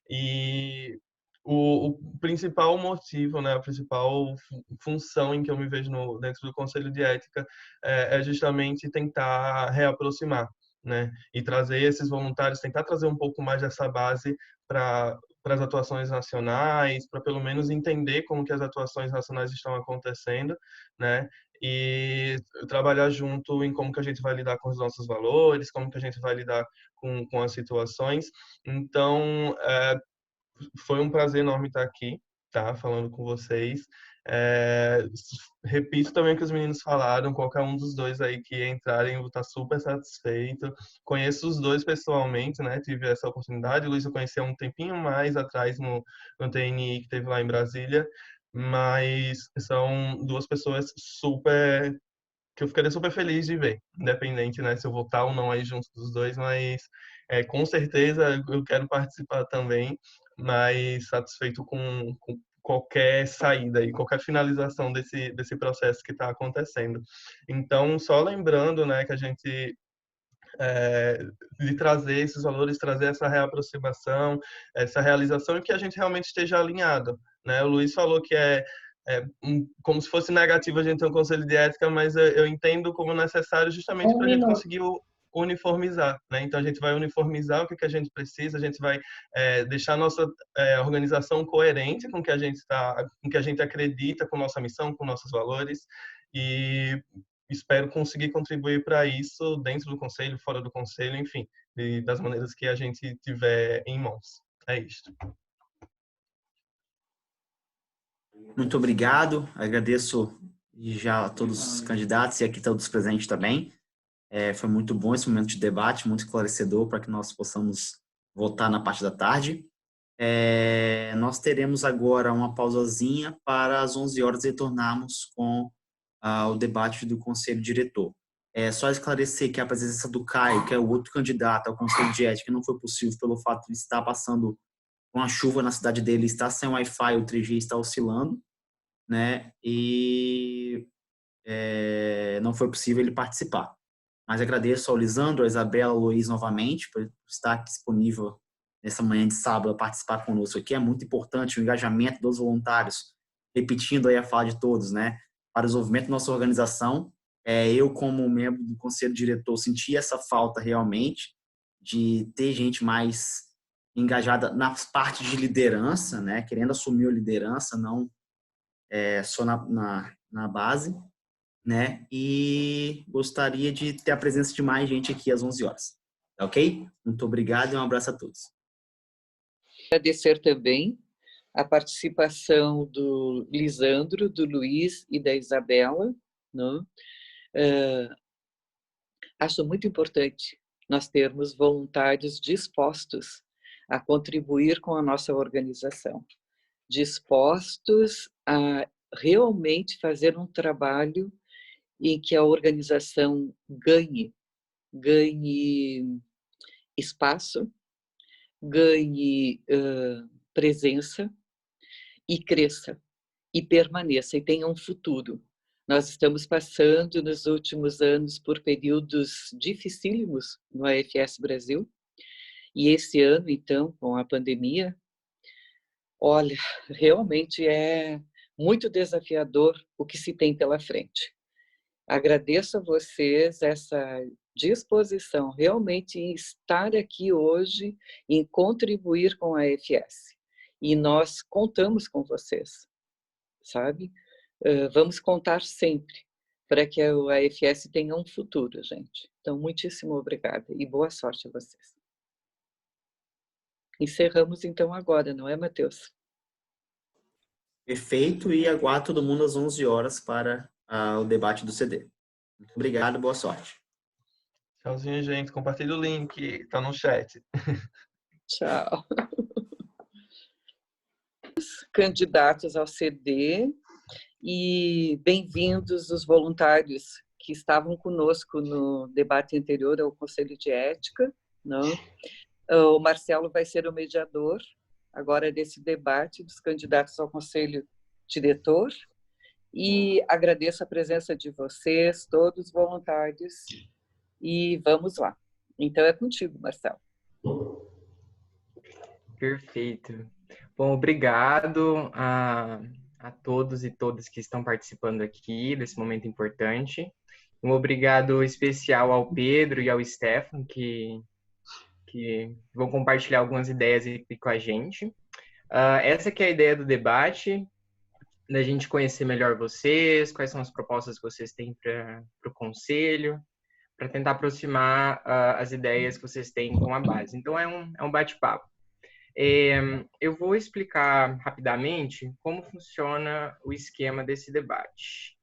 E o principal motivo, né, a principal função em que eu me vejo dentro do Conselho de Ética é justamente tentar reaproximar, né, e trazer esses voluntários, tentar trazer um pouco mais dessa base para as atuações nacionais, para pelo menos entender como que as atuações nacionais estão acontecendo, né, e trabalhar junto em como que a gente vai lidar com os nossos valores, como que a gente vai lidar com as situações. Então, foi um prazer enorme estar aqui, tá? Falando com vocês. Repito também o que os meninos falaram, qualquer um dos dois aí que entrarem, eu vou estar super satisfeito. Conheço os dois pessoalmente, né? Tive essa oportunidade. O Luiz eu conheci há um tempinho mais atrás no TNI que teve lá em Brasília. mas são duas pessoas super que eu ficaria super feliz de ver, independente, né, se eu votar ou não aí junto dos dois, mas com certeza eu quero participar também, mas satisfeito com qualquer saída e qualquer finalização desse processo que está acontecendo. Então, só lembrando, né, que a gente de trazer esses valores, trazer essa reaproximação, essa realização e que a gente realmente esteja alinhado, né? O Luiz falou que como se fosse negativo a gente ter um conselho de ética, mas eu entendo como necessário justamente para a gente conseguir uniformizar, né? Então a gente vai uniformizar o que a gente precisa, a gente vai deixar a nossa organização coerente com o que a gente com o que a gente acredita, com nossa missão, com nossos valores e espero conseguir contribuir para isso dentro do conselho, fora do conselho, enfim, das maneiras que a gente tiver em mãos. É isto. Muito obrigado, agradeço já a todos os candidatos e aqui todos presentes também. Foi muito bom esse momento de debate, muito esclarecedor para que nós possamos votar na parte da tarde. Nós teremos agora uma pausazinha para às 11 horas retornarmos com o debate do Conselho Diretor. Só esclarecer que a presença do Caio, que é o outro candidato ao Conselho de Ética, não foi possível pelo fato de estar passando com a chuva na cidade dele, está sem Wi-Fi, o 3G está oscilando, né? E não foi possível ele participar. Mas agradeço ao Lisandro, a Isabela, ao Luiz novamente por estar disponível nessa manhã de sábado a participar conosco aqui. É muito importante o engajamento dos voluntários, repetindo aí a fala de todos, né? Para o desenvolvimento da nossa organização. Eu, como membro do Conselho Diretor, senti essa falta realmente de ter gente mais engajada nas partes de liderança, né? Querendo assumir a liderança, não só na base, né? E gostaria de ter a presença de mais gente aqui às 11 horas. Tá ok? Muito obrigado e um abraço a todos. Agradecer também a participação do Lisandro, do Luiz e da Isabela, né? Acho muito importante nós termos voluntários dispostos a contribuir com a nossa organização, dispostos a realmente fazer um trabalho em que a organização ganhe espaço, ganhe presença e cresça, e permaneça, e tenha um futuro. Nós estamos passando nos últimos anos por períodos dificílimos no AFS Brasil, e esse ano, então, com a pandemia, olha, realmente é muito desafiador o que se tem pela frente. Agradeço a vocês essa disposição realmente em estar aqui hoje, em contribuir com a AFS. E nós contamos com vocês, sabe? Vamos contar sempre para que a AFS tenha um futuro, gente. Então, muitíssimo obrigada e boa sorte a vocês. Encerramos então agora, não é, Matheus? Perfeito, e aguardo todo mundo às 11 horas para o debate do CD. Muito obrigado, boa sorte. Tchauzinho, gente. Compartilha o link, tá no chat. Tchau. Candidatos ao CD e bem-vindos os voluntários que estavam conosco no debate anterior ao Conselho de Ética, não? O Marcelo vai ser o mediador agora desse debate dos candidatos ao Conselho Diretor e agradeço a presença de vocês, todos os voluntários, e vamos lá. Então é contigo, Marcelo. Perfeito. Bom, obrigado a todos e todas que estão participando aqui desse momento importante. Um obrigado especial ao Pedro e ao Stefan, que vão compartilhar algumas ideias aqui com a gente. Essa que é a ideia do debate, da gente conhecer melhor vocês, quais são as propostas que vocês têm para o Conselho, para tentar aproximar as ideias que vocês têm com a base. Então, é um bate-papo. Eu vou explicar rapidamente como funciona o esquema desse debate.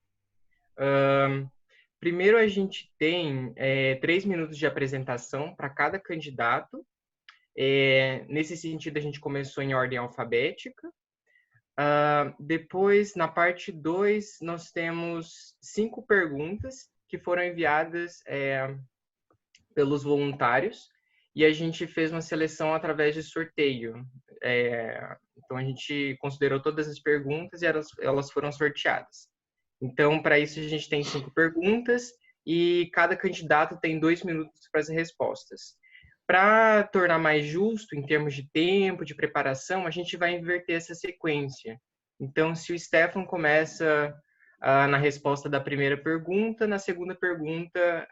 Primeiro, a gente tem 3 minutos de apresentação para cada candidato. Nesse sentido, a gente começou em ordem alfabética. Depois, na parte 2, nós temos 5 perguntas que foram enviadas pelos voluntários e a gente fez uma seleção através de sorteio. Então, a gente considerou todas as perguntas e elas foram sorteadas. Então, para isso, a gente tem 5 perguntas e cada candidato tem 2 minutos para as respostas. Para tornar mais justo em termos de tempo, de preparação, a gente vai inverter essa sequência. Então, se o Stefan começa na resposta da primeira pergunta, na segunda pergunta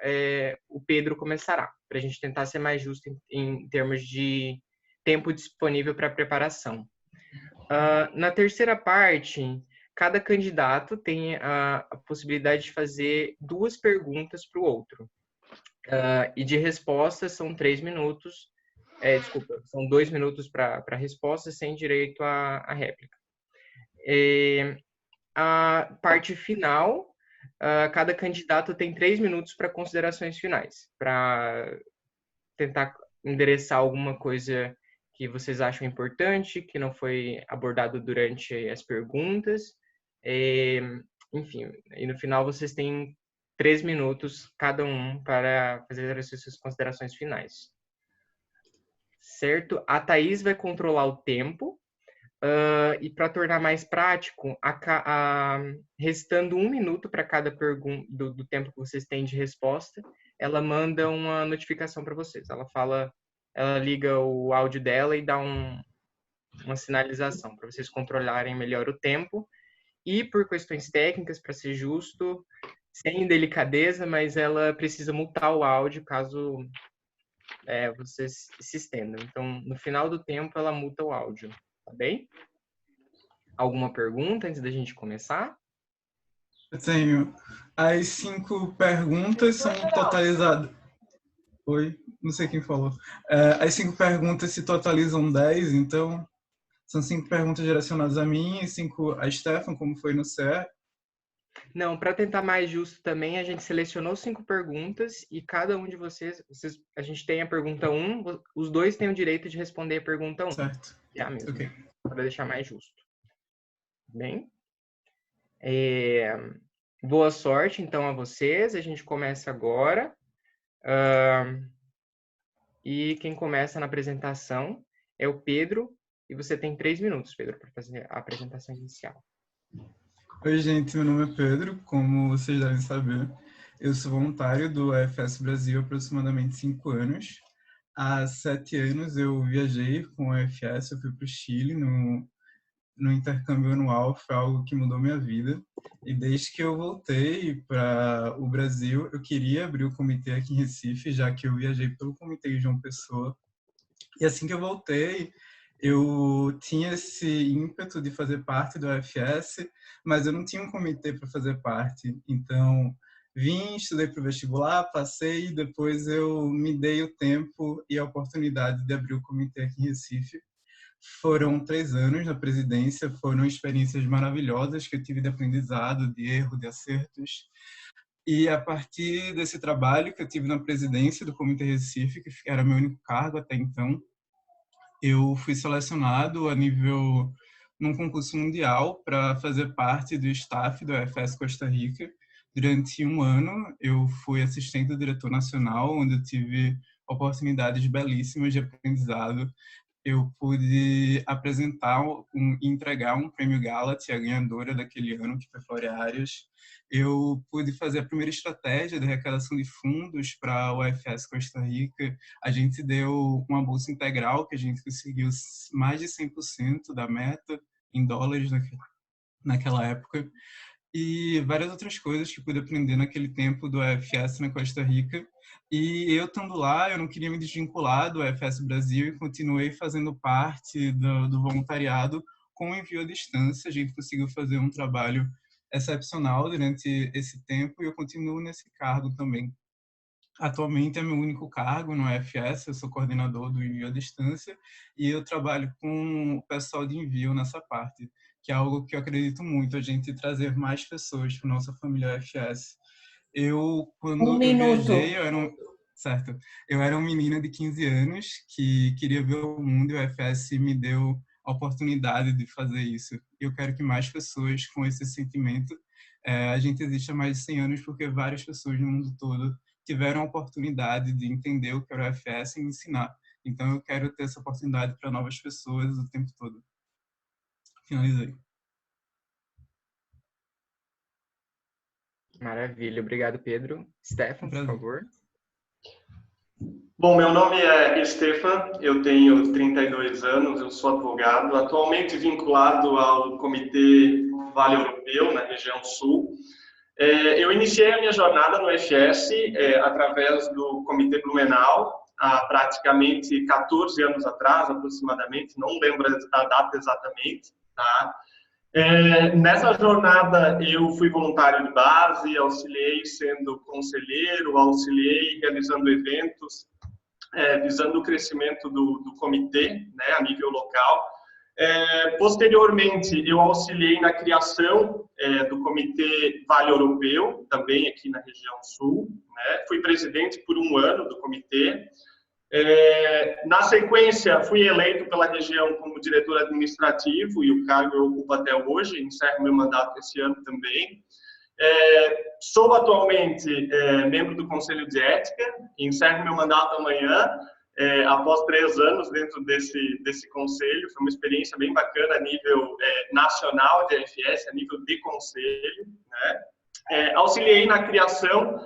o Pedro começará, para a gente tentar ser mais justo em termos de tempo disponível para preparação. Na terceira parte, cada candidato tem a possibilidade de fazer 2 perguntas para o outro. E de respostas são 3 minutos, são 2 minutos para a resposta, sem direito à réplica. A parte final, cada candidato tem 3 minutos para considerações finais, para tentar endereçar alguma coisa que vocês acham importante, que não foi abordado durante as perguntas. Enfim, e no final vocês têm 3 minutos cada um para fazer as suas considerações finais. Certo? A Thaís vai controlar o tempo. E para tornar mais prático, restando 1 minuto para cada pergunta do tempo que vocês têm de resposta, ela manda uma notificação para vocês. Ela liga o áudio dela e dá uma sinalização para vocês controlarem melhor o tempo. E por questões técnicas, para ser justo, sem delicadeza, mas ela precisa mutar o áudio caso vocês se estendam. Então, no final do tempo, ela muta o áudio. Tá bem? Alguma pergunta antes da gente começar? Eu tenho. As 5 perguntas são totalizadas. Oi, não sei quem falou. As 5 perguntas se totalizam 10, então são 5 perguntas direcionadas a mim e 5 a Stefan, como foi no CE. Não, para tentar mais justo também, a gente selecionou 5 perguntas e cada um de vocês, a gente tem a pergunta 1, os 2 têm o direito de responder a pergunta 1. Certo. Mesmo, Ok. para deixar mais justo. Bem? Boa sorte, então, a vocês. A gente começa agora. E quem começa na apresentação é o Pedro. E você tem 3 minutos, Pedro, para fazer a apresentação inicial. Oi, gente. Meu nome é Pedro. Como vocês devem saber, eu sou voluntário do UFS Brasil há aproximadamente 5 anos. Há 7 anos eu viajei com o UFS, eu fui para o Chile no intercâmbio anual, foi algo que mudou minha vida. E desde que eu voltei para o Brasil, eu queria abrir o comitê aqui em Recife, já que eu viajei pelo comitê de João Pessoa. E assim que eu voltei, eu tinha esse ímpeto de fazer parte do UFS, mas eu não tinha um comitê para fazer parte. Então, vim, estudei para o vestibular, passei, e depois eu me dei o tempo e a oportunidade de abrir o comitê aqui em Recife. Foram 3 anos na presidência, foram experiências maravilhosas que eu tive de aprendizado, de erro, de acertos. E a partir desse trabalho que eu tive na presidência do Comitê Recife, que era meu único cargo até então, eu fui selecionado num concurso mundial para fazer parte do staff do UFS Costa Rica. Durante 1 ano, eu fui assistente do diretor nacional, onde eu tive oportunidades belíssimas de aprendizado. Eu pude apresentar e entregar um prêmio Galat, a ganhadora daquele ano, que foi Flória Arias. Eu pude fazer a primeira estratégia de arrecadação de fundos para o UFS Costa Rica. A gente deu uma bolsa integral, que a gente conseguiu mais de 100% da meta em dólares naquela época. E várias outras coisas que pude aprender naquele tempo do UFS na Costa Rica. E eu estando lá, eu não queria me desvincular do UFS Brasil e continuei fazendo parte do voluntariado com envio à distância. A gente conseguiu fazer um trabalho excepcional durante esse tempo e eu continuo nesse cargo também. Atualmente é meu único cargo no UFS, eu sou coordenador do envio à distância e eu trabalho com o pessoal de envio nessa parte, que é algo que eu acredito muito, a gente trazer mais pessoas para nossa família UFS. Quando eu viajei, eu era um menino de 15 anos que queria ver o mundo e o UFS me deu a oportunidade de fazer isso. Eu quero que mais pessoas com esse sentimento, a gente existe há mais de 100 anos porque várias pessoas no mundo todo tiveram a oportunidade de entender o que era o UFS e ensinar. Então eu quero ter essa oportunidade para novas pessoas o tempo todo. Finalizei. Maravilha, obrigado, Pedro. Stefan, por favor. Bom, meu nome é Stefan, eu tenho 32 anos, eu sou advogado, atualmente vinculado ao Comitê Vale Europeu, na região sul. Eu iniciei a minha jornada no UFS através do Comitê Blumenau, há praticamente 14 anos atrás, aproximadamente, não lembro a data exatamente, tá? Nessa jornada eu fui voluntário de base, auxiliei sendo conselheiro, auxiliei realizando eventos, visando o crescimento do comitê, né, a nível local. Posteriormente, eu auxiliei na criação do Comitê Vale Europeu, também aqui na região sul, né? Fui presidente por 1 ano do comitê. Na sequência, fui eleito pela região como diretor administrativo e o cargo eu ocupo até hoje, encerro meu mandato esse ano também. Sou atualmente membro do Conselho de Ética, encerro meu mandato amanhã, após 3 anos dentro desse conselho. Foi uma experiência bem bacana a nível nacional de FS, a nível de conselho, né? Auxiliei na criação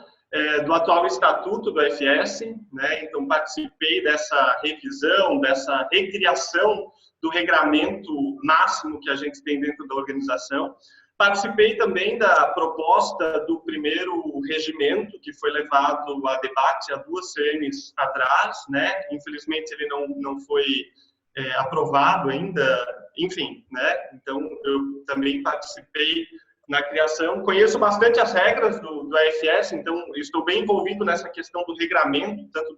do atual estatuto do FS, né? Então participei dessa revisão, dessa recriação do regramento máximo que a gente tem dentro da organização. Participei também da proposta do primeiro regimento, que foi levado a debate há 2 CNs atrás, né? Infelizmente ele não foi aprovado ainda, enfim, né? Então eu também participei na criação, conheço bastante as regras do AFS, então estou bem envolvido nessa questão do regramento, tanto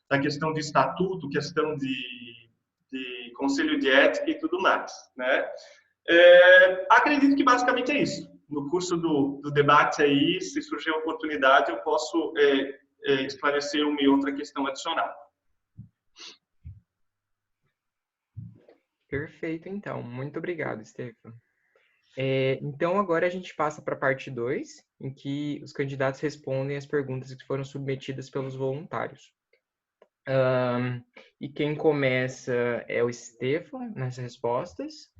da questão de estatuto, questão de conselho de ética e tudo mais, né? Acredito que basicamente é isso. No curso do debate aí, se surgir a oportunidade, eu posso esclarecer uma e outra questão adicional. Perfeito, então. Muito obrigado, Stefan. Então, agora a gente passa para a parte 2, em que os candidatos respondem as perguntas que foram submetidas pelos voluntários. E quem começa é o Stefan, nas respostas.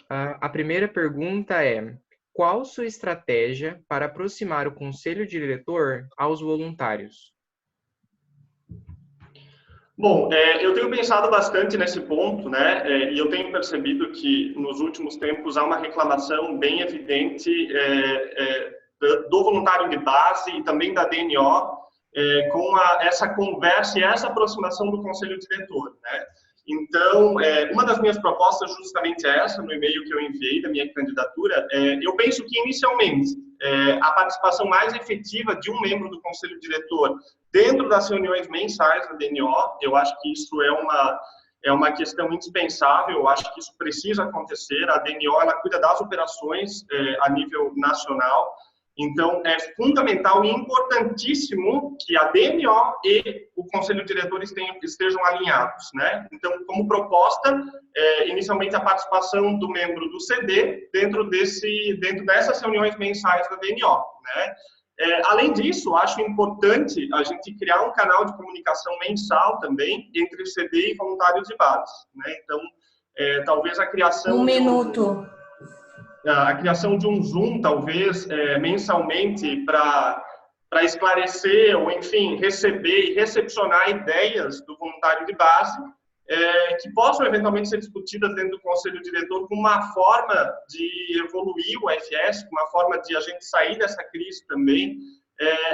A primeira pergunta é: qual sua estratégia para aproximar o conselho diretor aos voluntários? Bom, eu tenho pensado bastante nesse ponto, né? E eu tenho percebido que nos últimos tempos há uma reclamação bem evidente do voluntário de base e também da DNO com essa conversa e essa aproximação do conselho diretor, né? Então, uma das minhas propostas justamente é essa, no e-mail que eu enviei da minha candidatura. Eu penso que, inicialmente, a participação mais efetiva de um membro do conselho diretor dentro das reuniões mensais da DNO, eu acho que isso é uma questão indispensável, eu acho que isso precisa acontecer. A DNO, ela cuida das operações a nível nacional. Então, é fundamental e importantíssimo que a DNO e o Conselho Diretor estejam alinhados, né? Então, como proposta, inicialmente a participação do membro do CD dentro dessas reuniões mensais da DNO, né? Além disso, acho importante a gente criar um canal de comunicação mensal também entre CD e voluntários de base, né? Então, talvez a criação... 1 minuto. A criação de um Zoom, talvez, mensalmente, para esclarecer ou, enfim, receber e recepcionar ideias do voluntário de base que possam, eventualmente, ser discutidas dentro do Conselho Diretor como uma forma de evoluir o FS, uma forma de a gente sair dessa crise também,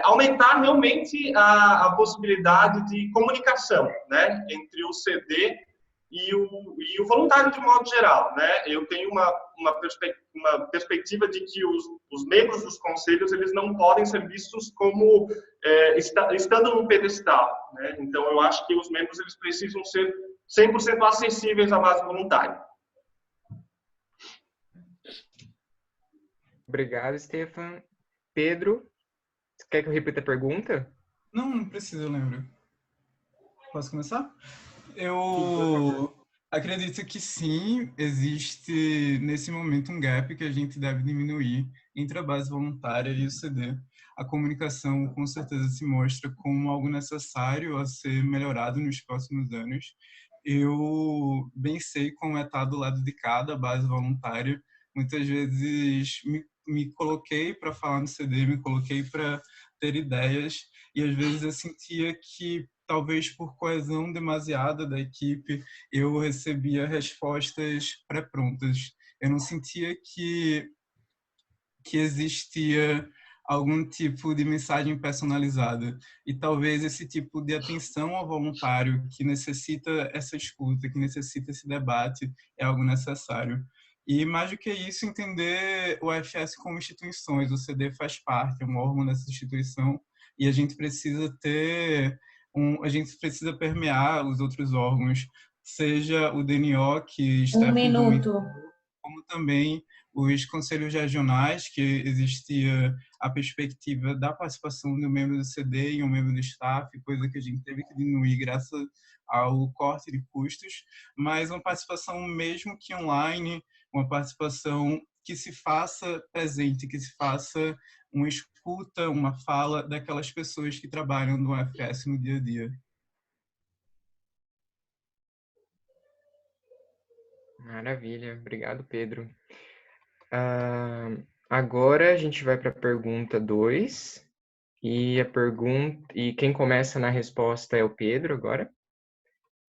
aumentar realmente a possibilidade de comunicação, né, entre o CD e o voluntário de modo geral, né? Eu tenho uma perspectiva de que os membros dos conselhos eles não podem ser vistos como estando num pedestal, né? Então eu acho que os membros eles precisam ser 100% acessíveis à base voluntária. Obrigado, Stefan. Pedro, quer que eu repita a pergunta? Não precisa, eu lembro. Posso começar? Eu Acredito que sim, existe nesse momento um gap que a gente deve diminuir entre a base voluntária e o CD. A comunicação com certeza se mostra como algo necessário a ser melhorado nos próximos anos. Eu bem sei como é estar do lado de cada base voluntária. Muitas vezes me coloquei para falar no CD, me coloquei para ter ideias, e às vezes eu sentia que talvez por coesão demasiada da equipe eu recebia respostas pré-prontas. Eu não sentia que existia algum tipo de mensagem personalizada. E talvez esse tipo de atenção ao voluntário que necessita essa escuta, que necessita esse debate, é algo necessário. E mais do que isso, entender o FS como instituições. O CD faz parte, é um órgão dessa instituição, e a gente precisa a gente precisa permear os outros órgãos, seja o DNO, que Um minuto. como também os conselhos regionais, que existia a perspectiva da participação do membro do CD e um membro do staff, coisa que a gente teve que diminuir graças ao corte de custos, mas uma participação mesmo que online, uma participação que se faça presente, que se faça uma escuta, uma fala daquelas pessoas que trabalham no UFS no dia a dia. Maravilha, obrigado, Pedro. Agora a gente vai para a pergunta 2, e quem começa na resposta é o Pedro agora.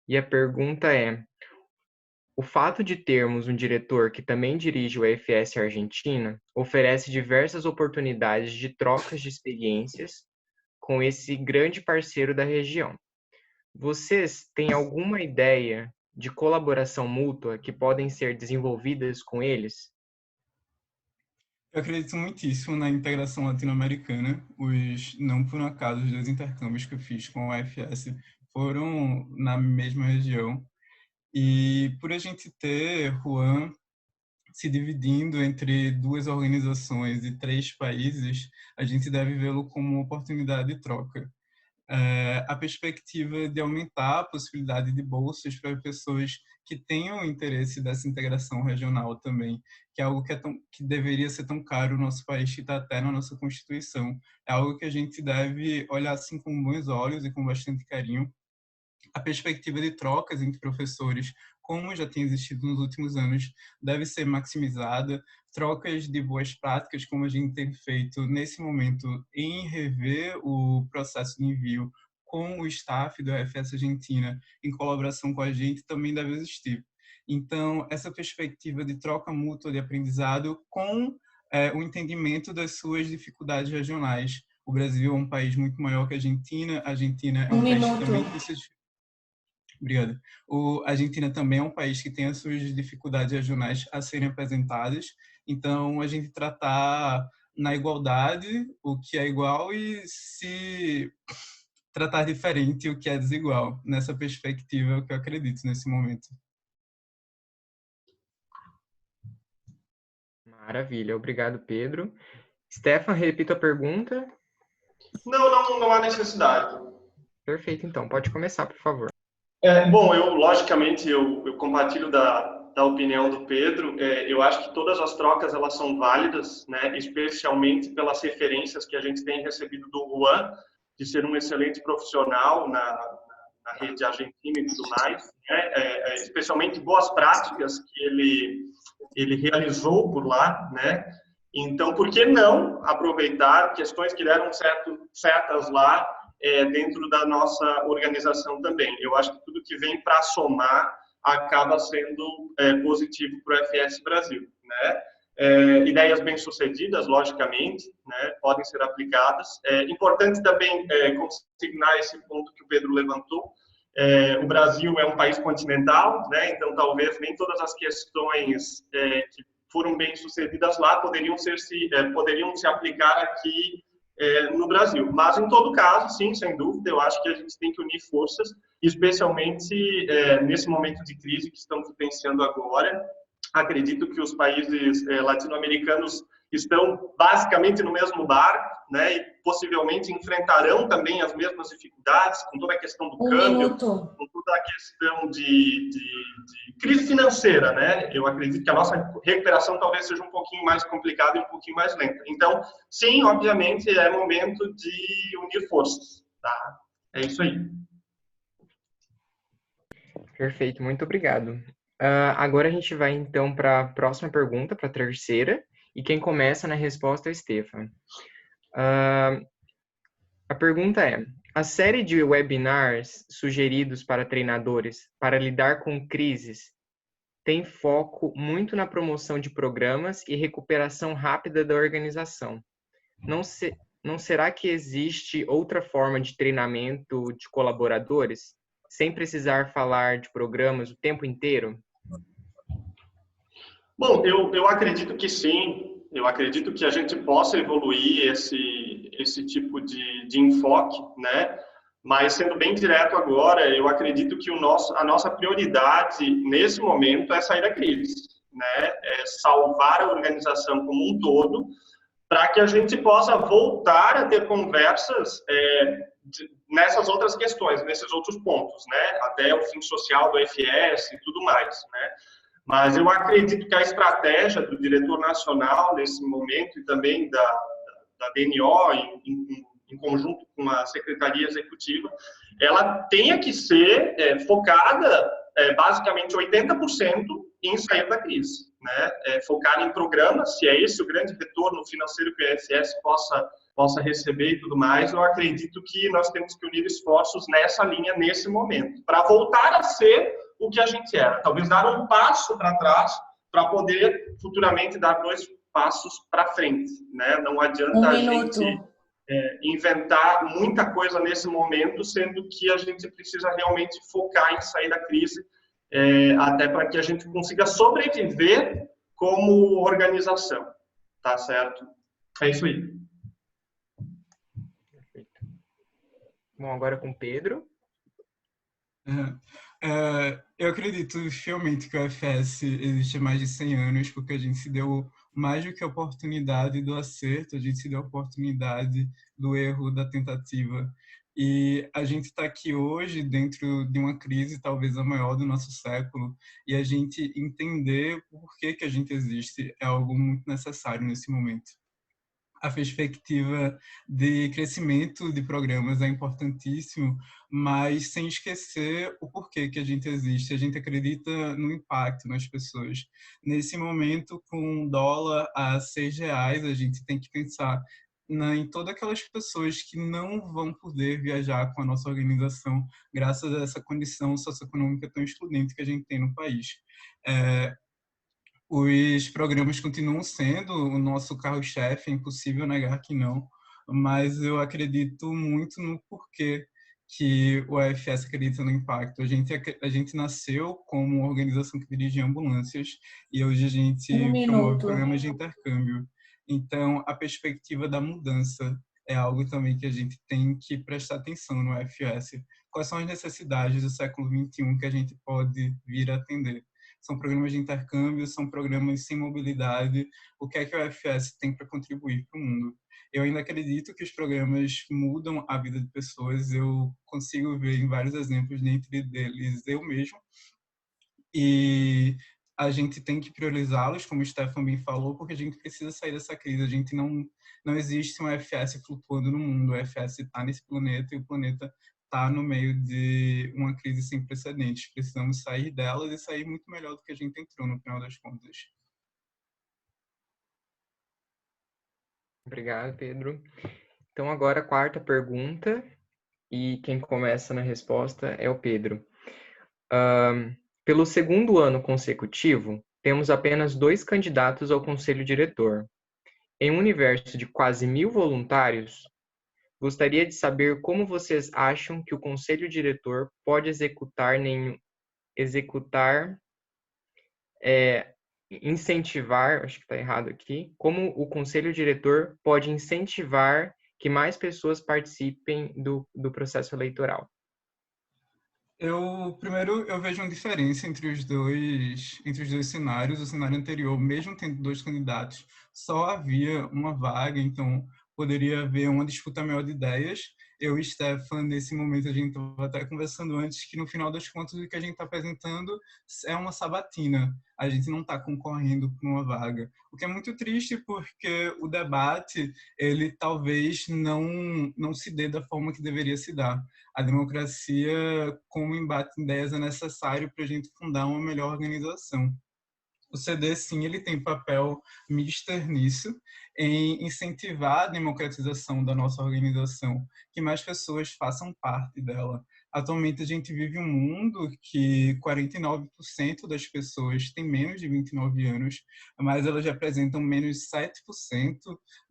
E a pergunta é: o fato de termos um diretor que também dirige o EFS Argentina oferece diversas oportunidades de trocas de experiências com esse grande parceiro da região. Vocês têm alguma ideia de colaboração mútua que podem ser desenvolvidas com eles? Eu acredito muitíssimo na integração latino-americana. Não por um acaso, os 2 intercâmbios que eu fiz com o UFS foram na mesma região. E por a gente ter Juan se dividindo entre 2 organizações e 3 países, a gente deve vê-lo como uma oportunidade de troca. A perspectiva de aumentar a possibilidade de bolsas para pessoas que tenham interesse dessa integração regional também, que é algo que deveria ser tão caro no nosso país, que está até na nossa Constituição. É algo que a gente deve olhar assim com bons olhos e com bastante carinho. A perspectiva de trocas entre professores, como já tem existido nos últimos anos, deve ser maximizada. Trocas de boas práticas, como a gente tem feito nesse momento em rever o processo de envio com o staff do UFS Argentina, em colaboração com a gente, também deve existir. Então, essa perspectiva de troca mútua de aprendizado com o entendimento das suas dificuldades regionais. O Brasil é um país muito maior que a Argentina é um país que também tem suas. Obrigado. A Argentina também é um país que tem as suas dificuldades regionais a serem apresentadas, então a gente tratar na igualdade o que é igual e se tratar diferente o que é desigual. Nessa perspectiva é o que eu acredito nesse momento. Maravilha, obrigado, Pedro. Stefan, repita a pergunta. Não há necessidade. Perfeito, então, pode começar, por favor. Bom, logicamente, eu compartilho da opinião do Pedro. Eu acho que todas as trocas elas são válidas, né? Especialmente pelas referências que a gente tem recebido do Juan, de ser um excelente profissional na rede argentina e tudo mais, né? Especialmente boas práticas que ele realizou por lá, né? Então, por que não aproveitar questões que deram certas lá dentro da nossa organização também? Eu acho que tudo que vem para somar acaba sendo positivo para o FS Brasil, né? Ideias bem-sucedidas, logicamente, né, podem ser aplicadas. É importante também consignar esse ponto que o Pedro levantou. O Brasil é um país continental, né, então talvez nem todas as questões que foram bem-sucedidas lá poderiam se aplicar aqui no Brasil. Mas, em todo caso, sim, sem dúvida, eu acho que a gente tem que unir forças, especialmente nesse momento de crise que estamos vivenciando agora. Acredito que os países latino-americanos estão basicamente no mesmo barco, né, e possivelmente enfrentarão também as mesmas dificuldades, com toda a questão do câmbio, com da questão de crise financeira, né? Eu acredito que a nossa recuperação talvez seja um pouquinho mais complicada e um pouquinho mais lenta. Então, sim, obviamente, é momento de unir forças, tá? É isso aí. Perfeito, muito obrigado. Agora a gente vai, então, para a próxima pergunta, para a terceira, e quem começa na resposta é o Stefan. A pergunta é: a série de webinars sugeridos para treinadores para lidar com crises tem foco muito na promoção de programas e recuperação rápida da organização. Não será que existe outra forma de treinamento de colaboradores, sem precisar falar de programas o tempo inteiro? Bom, eu acredito que sim. Eu acredito que a gente possa evoluir esse tipo de enfoque, né? Mas, sendo bem direto agora, eu acredito que a nossa prioridade nesse momento é sair da crise, né? É salvar a organização como um todo, para que a gente possa voltar a ter conversas nessas outras questões, nesses outros pontos, né? Até o fim social do FS e tudo mais, né? Mas eu acredito que a estratégia do diretor nacional nesse momento e também da DNO em conjunto com a Secretaria Executiva, ela tenha que ser focada basicamente 80% em sair da crise, né? Focar em programas, se é esse o grande retorno financeiro que o IFS possa receber e tudo mais. Eu acredito que nós temos que unir esforços nessa linha, nesse momento, para voltar a ser o que a gente era. Talvez dar um passo para trás para poder futuramente dar 2 passos para frente, né? Não adianta a gente inventar muita coisa nesse momento, sendo que a gente precisa realmente focar em sair da crise, até para que a gente consiga sobreviver como organização, tá certo? É isso aí. Perfeito. Bom, agora com o Pedro. Eu acredito fielmente que o UFS existe há mais de 100 anos, porque a gente se deu mais do que a oportunidade do acerto, a gente se deu a oportunidade do erro, da tentativa. E a gente está aqui hoje dentro de uma crise talvez a maior do nosso século, e a gente entender o porquê que a gente existe é algo muito necessário nesse momento. A perspectiva de crescimento de programas é importantíssimo, mas sem esquecer o porquê que a gente existe. A gente acredita no impacto nas pessoas. Nesse momento, com dólar a R$6, a gente tem que pensar em todas aquelas pessoas que não vão poder viajar com a nossa organização, graças a essa condição socioeconômica tão excludente que a gente tem no país. Os programas continuam sendo o nosso carro-chefe, é impossível negar que não, mas eu acredito muito no porquê que o AFS acredita no impacto. A gente nasceu como uma organização que dirige ambulâncias e hoje a gente promove programas de intercâmbio. Então, a perspectiva da mudança é algo também que a gente tem que prestar atenção no AFS. Quais são as necessidades do século XXI que a gente pode vir a atender? São programas de intercâmbio, são programas sem mobilidade. O que é que o UFS tem para contribuir para o mundo? Eu ainda acredito que os programas mudam a vida de pessoas. Eu consigo ver em vários exemplos, dentre deles eu mesmo. E a gente tem que priorizá-los, como o Stefan bem falou, porque a gente precisa sair dessa crise. A gente não existe um UFS flutuando no mundo. O UFS está nesse planeta e o planeta está no meio de uma crise sem precedentes. Precisamos sair delas e sair muito melhor do que a gente entrou, no final das contas. Obrigado, Pedro. Então, agora a quarta pergunta, e quem começa na resposta é o Pedro. Pelo segundo ano consecutivo, temos apenas 2 candidatos ao conselho diretor. Em um universo de quase 1.000 voluntários, gostaria de saber como vocês acham que o conselho diretor pode incentivar, acho que está errado aqui, como o conselho diretor pode incentivar que mais pessoas participem do processo eleitoral. Primeiro, eu vejo uma diferença entre os dois cenários. O cenário anterior, mesmo tendo 2 candidatos, só havia uma vaga, então poderia haver uma disputa maior de ideias. eu e Stefan, nesse momento, a gente estava até conversando antes, que no final das contas o que a gente está apresentando é uma sabatina. A gente não está concorrendo por uma vaga. O que é muito triste porque o debate, ele talvez não se dê da forma que deveria se dar. A democracia, como embate de ideias, é necessário para a gente fundar uma melhor organização. O CD, sim, ele tem papel mister nisso, em incentivar a democratização da nossa organização, que mais pessoas façam parte dela. Atualmente, a gente vive um mundo que 49% das pessoas têm menos de 29 anos, mas elas representam menos de 7%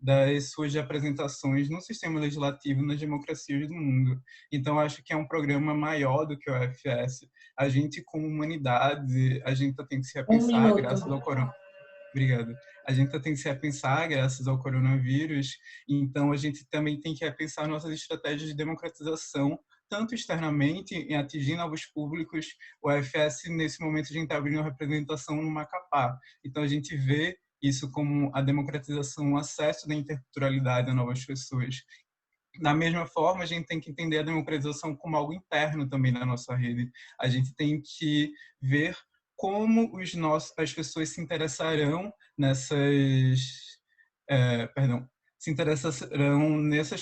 das suas representações no sistema legislativo nas democracias do mundo. Então, acho que é um programa maior do que o UFS. A gente, como humanidade, a gente tem que se repensar graças ao coronavírus. Obrigado. A gente tem que se repensar graças ao coronavírus, então a gente também tem que repensar nossas estratégias de democratização, tanto externamente, em atingir novos públicos. O UFS, nesse momento, a gente está abrindo representação no Macapá. Então, a gente vê isso como a democratização, o acesso da interculturalidade a novas pessoas. Da mesma forma, a gente tem que entender a democratização como algo interno também na nossa rede. A gente tem que ver como as pessoas se interessarão nessas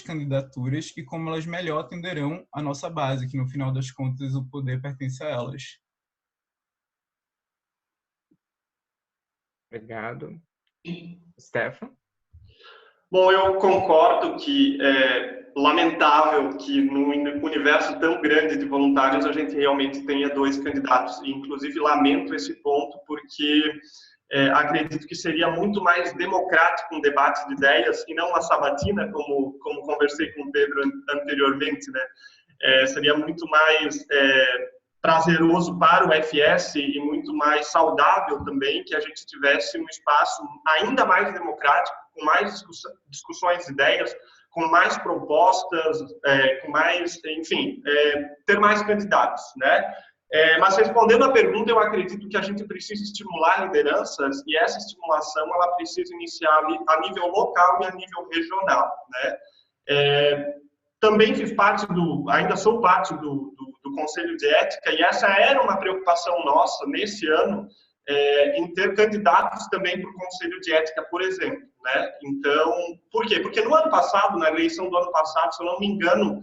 candidaturas e como elas melhor atenderão a nossa base, que no final das contas o poder pertence a elas. Obrigado. Stefan? Bom, eu concordo que é lamentável que no universo tão grande de voluntários a gente realmente tenha 2 candidatos. E, inclusive, lamento esse ponto porque acredito que seria muito mais democrático um debate de ideias e não uma sabatina, como conversei com o Pedro anteriormente, né? Seria muito mais prazeroso para o UFS e muito mais saudável também que a gente tivesse um espaço ainda mais democrático, com mais discussões de ideias, com mais propostas, com mais, enfim, ter mais candidatos, né? Mas respondendo à pergunta, eu acredito que a gente precisa estimular lideranças e essa estimulação ela precisa iniciar a nível local e a nível regional, né? Também ainda sou parte do Conselho de Ética e essa era uma preocupação nossa nesse ano, em ter candidatos também para o Conselho de Ética, por exemplo, né? Então, por quê? Porque no ano passado, na eleição do ano passado, se eu não me engano,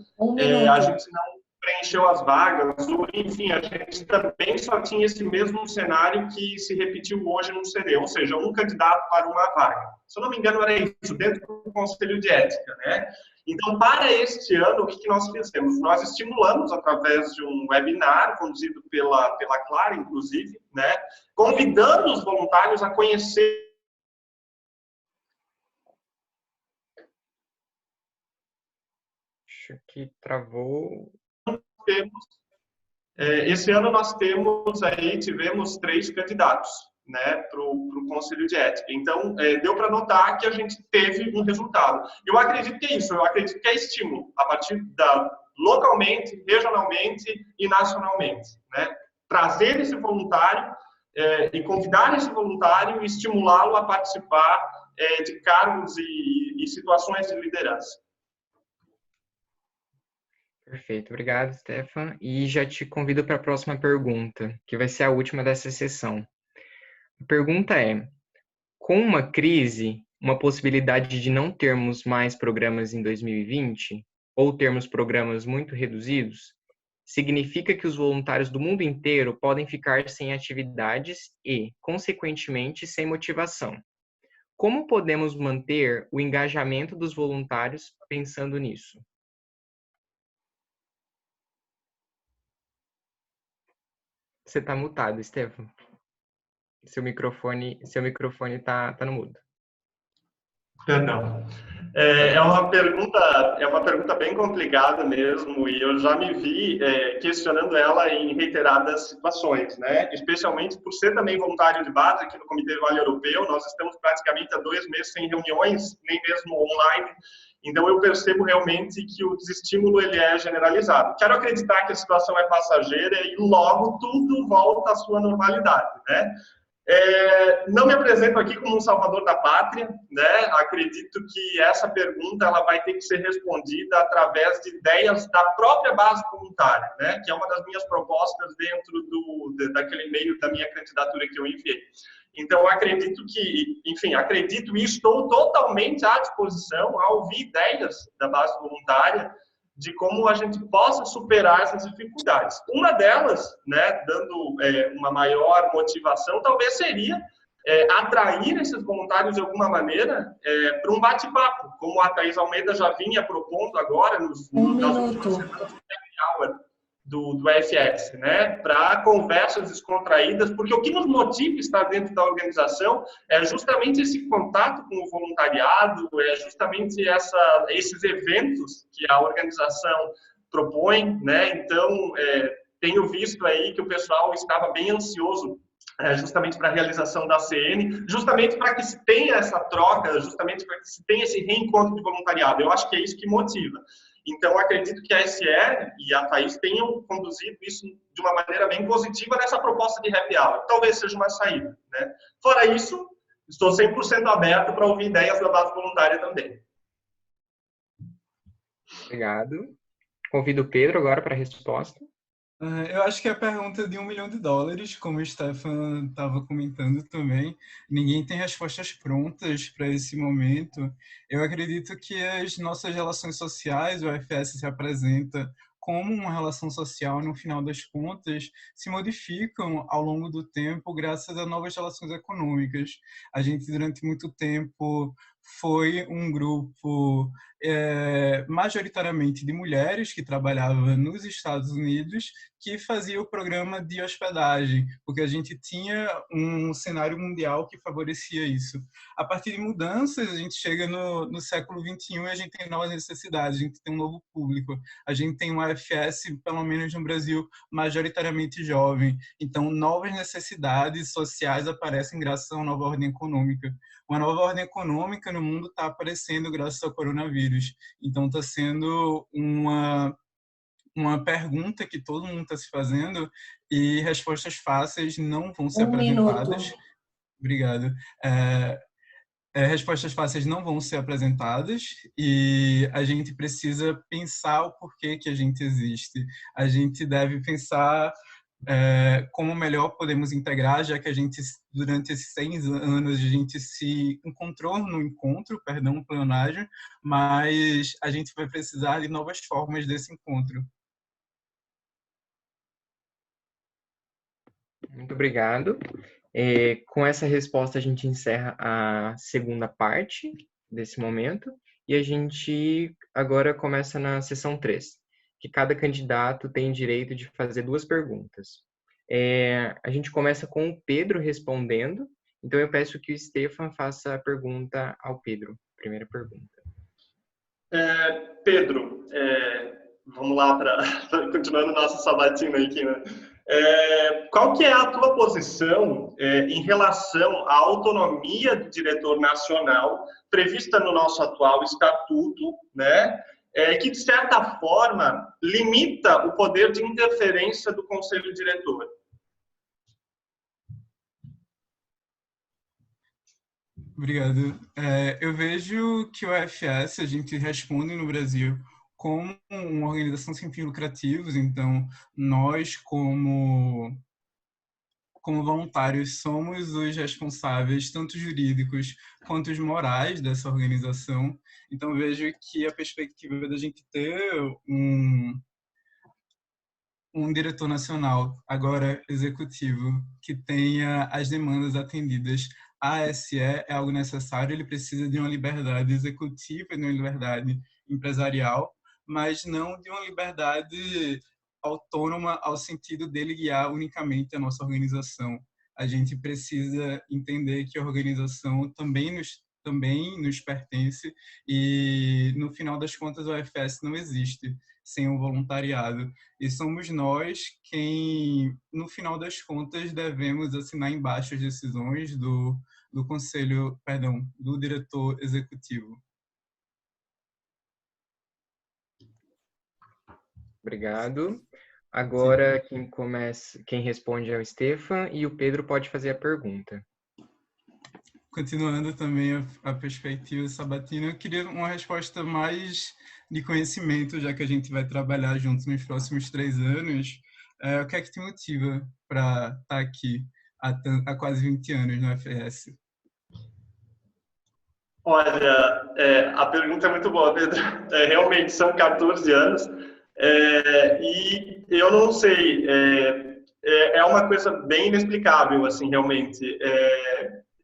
a gente não preencheu as vagas, ou enfim, a gente também só tinha esse mesmo cenário que se repetiu hoje no CD, ou seja, um candidato para uma vaga. Se eu não me engano, era isso, dentro do Conselho de Ética, né? Então, para este ano, o que nós fizemos? Nós estimulamos, através de um webinar, conduzido pela Clara, inclusive, né? Convidando os voluntários a conhecer. Acho que travou. Esse ano nós tivemos 3 candidatos, né, para o Conselho de Ética. Então, deu para notar que a gente teve um resultado. Eu acredito que é isso, eu acredito que é estímulo, a partir localmente, regionalmente e nacionalmente, né? Trazer esse voluntário e convidar esse voluntário e estimulá-lo a participar de cargos e situações de liderança. Perfeito, obrigado, Stefan. E já te convido para a próxima pergunta, que vai ser a última dessa sessão. A pergunta é: com uma crise, uma possibilidade de não termos mais programas em 2020, ou termos programas muito reduzidos, significa que os voluntários do mundo inteiro podem ficar sem atividades e, consequentemente, sem motivação. Como podemos manter o engajamento dos voluntários pensando nisso? Você está mutado, Stefan. Seu microfone tá no mudo. Perdão. É uma pergunta bem complicada mesmo, e eu já me vi questionando ela em reiteradas situações, né? Especialmente por ser também voluntário de base aqui no Comitê Vale Europeu, nós estamos praticamente há 2 meses sem reuniões, nem mesmo online, então eu percebo realmente que o desestímulo ele é generalizado. Quero acreditar que a situação é passageira e logo tudo volta à sua normalidade, né? Não me apresento aqui como um salvador da pátria, né? Acredito que essa pergunta ela vai ter que ser respondida através de ideias da própria base comunitária, né? Que é uma das minhas propostas dentro daquele e-mail da minha candidatura que eu enviei. Então, acredito que, enfim, acredito e estou totalmente à disposição a ouvir ideias da base voluntária de como a gente possa superar essas dificuldades. Uma delas, né, dando uma maior motivação, talvez seria atrair esses voluntários de alguma maneira para um bate-papo, como a Thaís Almeida já vinha propondo agora nas últimas semanas do FS, né, para conversas descontraídas, porque o que nos motiva estar dentro da organização é justamente esse contato com o voluntariado, é justamente esses eventos que a organização propõe, né, então tenho visto aí que o pessoal estava bem ansioso justamente para a realização da CN, justamente para que se tenha essa troca, justamente para que se tenha esse reencontro de voluntariado. Eu acho que é isso que motiva. Então, acredito que a SR e a Thaís tenham conduzido isso de uma maneira bem positiva nessa proposta de happy hour. Talvez seja uma saída, né? Fora isso, estou 100% aberto para ouvir ideias da base voluntária também. Obrigado. Convido o Pedro agora para a resposta. Eu acho que é a pergunta de $1 milhão, como o Stefan estava comentando também. Ninguém tem respostas prontas para esse momento. Eu acredito que as nossas relações sociais, o FS se apresenta como uma relação social, no final das contas, se modificam ao longo do tempo graças a novas relações econômicas. A gente, durante muito tempo, foi um grupo majoritariamente de mulheres que trabalhavam nos Estados Unidos, que fazia o programa de hospedagem, porque a gente tinha um cenário mundial que favorecia isso. A partir de mudanças, a gente chega no século XXI e a gente tem novas necessidades, a gente tem um novo público, a gente tem um AFS, pelo menos no Brasil, majoritariamente jovem. Então, novas necessidades sociais aparecem graças a uma nova ordem econômica. Uma nova ordem econômica no mundo está aparecendo graças ao coronavírus. Então, está sendo uma pergunta que todo mundo está se fazendo e respostas fáceis não vão ser apresentadas. Obrigado. Respostas fáceis não vão ser apresentadas e a gente precisa pensar o porquê que a gente existe. A gente deve pensar como melhor podemos integrar, já que a gente, durante esses 100 anos, a gente se encontrou no encontro, pleonagem, mas a gente vai precisar de novas formas desse encontro. Muito obrigado. Com essa resposta, a gente encerra a segunda parte desse momento e a gente agora começa na sessão 3, que cada candidato tem direito de fazer 2 perguntas. A gente começa com o Pedro respondendo, então eu peço que o Stefan faça a pergunta ao Pedro. Primeira pergunta. Pedro, vamos lá, continuando nossa sabatina aqui, né? Qual que é a tua posição em relação à autonomia do diretor nacional prevista no nosso atual estatuto, né? Que, de certa forma, limita o poder de interferência do Conselho Diretor? Obrigado. Eu vejo que o AFS, a gente responde no Brasil como uma organização sem fins lucrativos, então nós, como voluntários, somos os responsáveis, tanto jurídicos quanto os morais dessa organização. Então vejo que a perspectiva da gente ter um diretor nacional, agora executivo, que tenha as demandas atendidas à SE é algo necessário. Ele precisa de uma liberdade executiva, de uma liberdade empresarial, mas não de uma liberdade autônoma ao sentido dele guiar unicamente a nossa organização. A gente precisa entender que a organização também nos pertence e, no final das contas, o AFS não existe sem o voluntariado. E somos nós quem, no final das contas, devemos assinar embaixo as decisões do diretor executivo. Obrigado. Agora quem responde é o Stefan e o Pedro pode fazer a pergunta. Continuando também a perspectiva sabatina, eu queria uma resposta mais de conhecimento, já que a gente vai trabalhar juntos nos próximos 3 anos. O que é que te motiva para estar aqui há quase 20 anos no FS? Olha, a pergunta é muito boa, Pedro. Realmente, são 14 anos. E eu não sei, é uma coisa bem inexplicável, assim, realmente.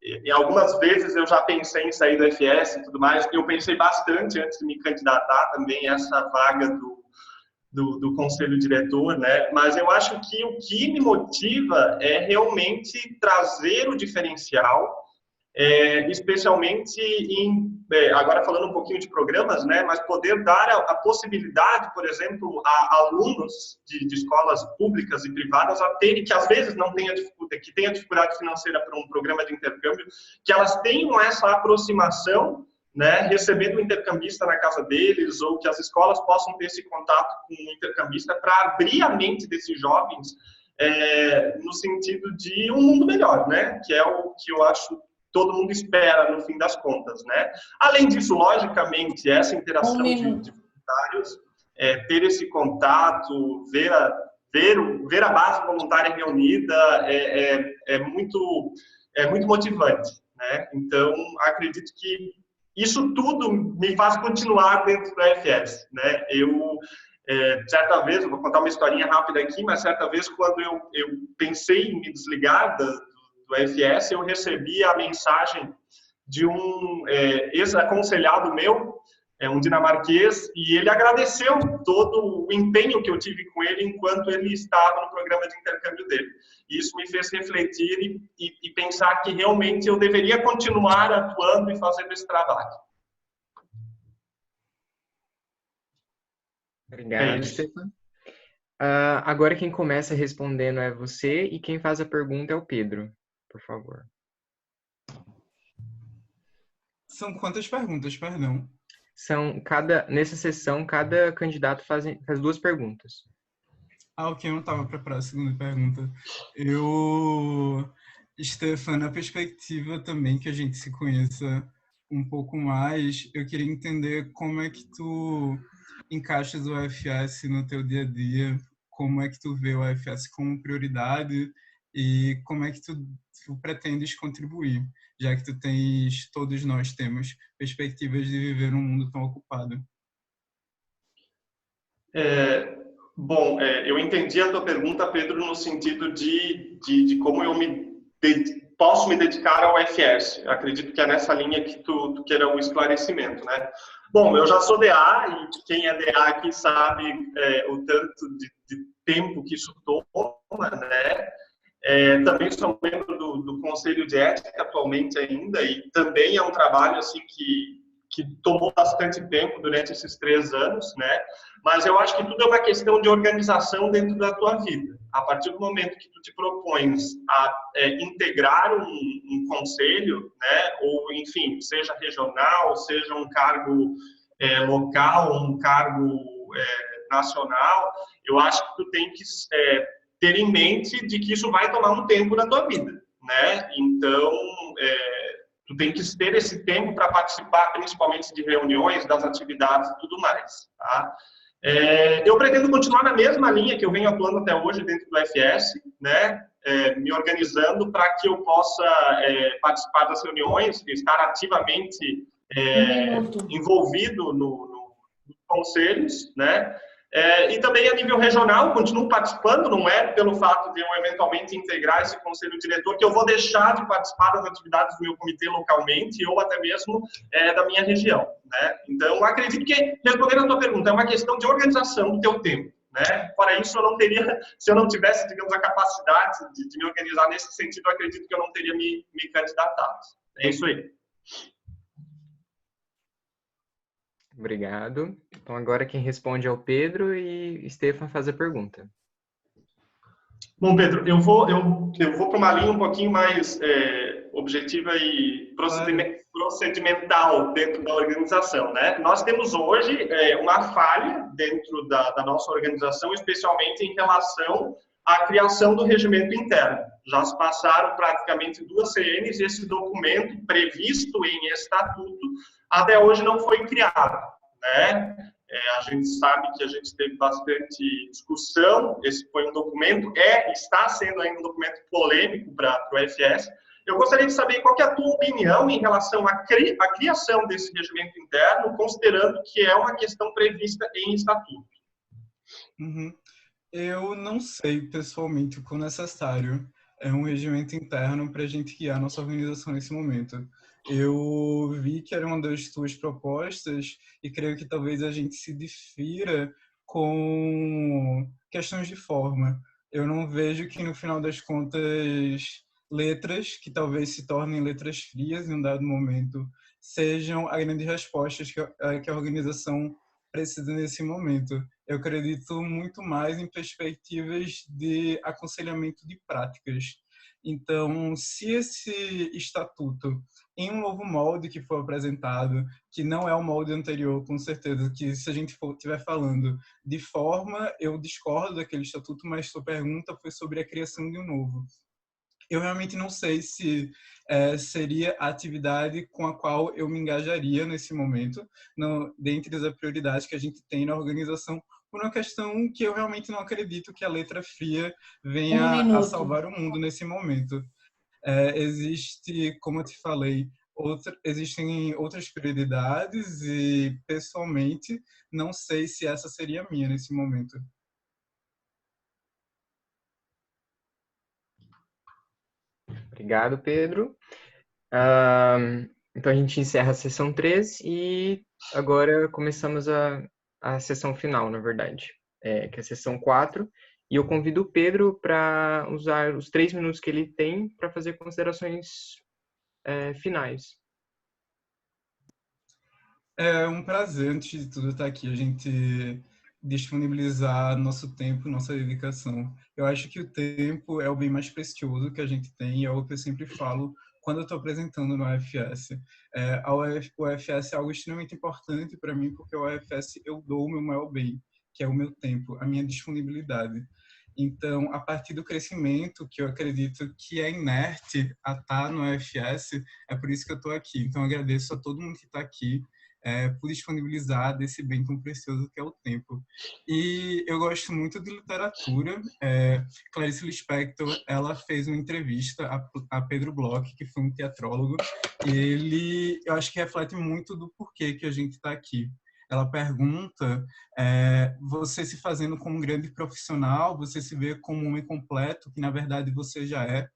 E algumas vezes eu já pensei em sair do FS e tudo mais. Eu pensei bastante antes de me candidatar também essa vaga do conselho diretor, né? Mas eu acho que o que me motiva é realmente trazer o diferencial, especialmente agora falando um pouquinho de programas, né? Mas poder dar a possibilidade, por exemplo, a alunos de escolas públicas e privadas a terem, que às vezes não tenha dificuldade financeira para um programa de intercâmbio, que elas tenham essa aproximação, né, recebendo um intercambista na casa deles, ou que as escolas possam ter esse contato com o intercambista para abrir a mente desses jovens no sentido de um mundo melhor, né, que é o que eu acho todo mundo espera no fim das contas, né. Além disso, logicamente, essa interação de voluntários, ter esse contato, ver a base voluntária reunida é muito motivante, né. Então, acredito que isso tudo me faz continuar dentro do FS, né? Certa vez, eu vou contar uma historinha rápida aqui, mas certa vez, quando eu pensei em me desligar do FS, eu recebi a mensagem de um ex-aconselhado meu, um dinamarquês, e ele agradeceu todo o empenho que eu tive com ele enquanto ele estava no programa de intercâmbio dele. E isso me fez refletir e pensar que realmente eu deveria continuar atuando e fazendo esse trabalho. Obrigado, Stefan. Agora quem começa respondendo é você e quem faz a pergunta é o Pedro, por favor. São quantas perguntas, perdão? Nessa sessão, cada candidato faz 2 perguntas. Ok, eu não estava preparado a segunda pergunta. Stefan, na perspectiva também que a gente se conheça um pouco mais, eu queria entender como é que tu encaixas o FS no teu dia a dia, como é que tu vê o FS como prioridade e como é que tu pretendes contribuir, já que todos nós temos perspectivas de viver num mundo tão ocupado. Bom, eu entendi a tua pergunta, Pedro, no sentido de como eu posso me dedicar ao FS. Eu acredito que é nessa linha que tu queira um esclarecimento, né? Bom, eu já sou DA, e quem é DA aqui sabe o tanto de tempo que isso toma, né? Também sou membro do Conselho de Ética atualmente ainda, e também é um trabalho assim que tomou bastante tempo durante esses 3 anos, né? Mas eu acho que tudo é uma questão de organização dentro da tua vida. A partir do momento que tu te propões a integrar um conselho, né? Ou, enfim, seja regional, seja um cargo local, um cargo nacional, eu acho que tu tem que ter em mente de que isso vai tomar um tempo na tua vida, né? Então, tu tem que ter esse tempo para participar, principalmente de reuniões, das atividades e tudo mais, tá? Eu pretendo continuar na mesma linha que eu venho atuando até hoje dentro do FS, né? Me organizando para que eu possa participar das reuniões, estar ativamente envolvido nos conselhos, né? E também a nível regional, continuo participando, não é pelo fato de eu eventualmente integrar esse conselho diretor que eu vou deixar de participar das atividades do meu comitê localmente ou até mesmo da minha região, né? Então, acredito que, respondendo a tua pergunta, é uma questão de organização do teu tempo, né? Fora isso, eu não teria, se eu não tivesse, digamos, a capacidade de me organizar nesse sentido, eu acredito que eu não teria me candidatado. É isso aí. Obrigado. Então, agora quem responde é o Pedro e Stefan faz a pergunta. Bom, Pedro, eu vou para uma linha um pouquinho mais objetiva e procedimental dentro da organização, né? Nós temos hoje uma falha dentro da nossa organização, especialmente em relação à criação do regimento interno. Já se passaram praticamente 2 CNs e esse documento previsto em estatuto até hoje não foi criado, né? A gente sabe que a gente teve bastante discussão, esse foi um documento, está sendo ainda um documento polêmico para o UFS. Eu gostaria de saber qual que é a tua opinião em relação à criação desse regimento interno, considerando que é uma questão prevista em estatuto. Uhum. Eu não sei, pessoalmente, o quão necessário é um regimento interno para a gente guiar nossa organização nesse momento. Eu vi que era uma das tuas propostas e creio que talvez a gente se difira com questões de forma. Eu não vejo que, no final das contas, letras, que talvez se tornem letras frias em um dado momento, sejam as grandes respostas que a organização precisa nesse momento. Eu acredito muito mais em perspectivas de aconselhamento de práticas. Então, se esse estatuto, em um novo molde que for apresentado, que não é o molde anterior, com certeza, que se a gente estiver falando de forma, eu discordo daquele estatuto, mas sua pergunta foi sobre a criação de um novo. Eu realmente não sei se seria a atividade com a qual eu me engajaria nesse momento, dentre as prioridades que a gente tem na organização, por uma questão que eu realmente não acredito que a letra fria venha a salvar o mundo nesse momento. Existe, como eu te falei, existem outras prioridades e, pessoalmente, não sei se essa seria a minha nesse momento. Obrigado, Pedro. Então, a gente encerra a sessão 3 e agora começamos a sessão final, na verdade, que é a sessão 4. E eu convido o Pedro para usar os 3 minutos que ele tem para fazer considerações finais. É um prazer, antes de tudo, estar aqui. A gente disponibilizar nosso tempo, nossa dedicação. Eu acho que o tempo é o bem mais precioso que a gente tem e é o que eu sempre falo quando eu estou apresentando no UFS. O UFS é algo extremamente importante para mim, porque o UFS eu dou o meu maior bem, que é o meu tempo, a minha disponibilidade. Então, a partir do crescimento, que eu acredito que é inerte a estar no UFS, é por isso que eu estou aqui. Então, eu agradeço a todo mundo que está aqui, por disponibilizar desse bem tão precioso que é o tempo. E eu gosto muito de literatura. Clarice Lispector, ela fez uma entrevista a Pedro Bloch, que foi um teatrólogo, e eu acho que reflete muito do porquê que a gente está aqui. Ela pergunta, você se fazendo como um grande profissional, você se vê como um homem completo, que na verdade você já é?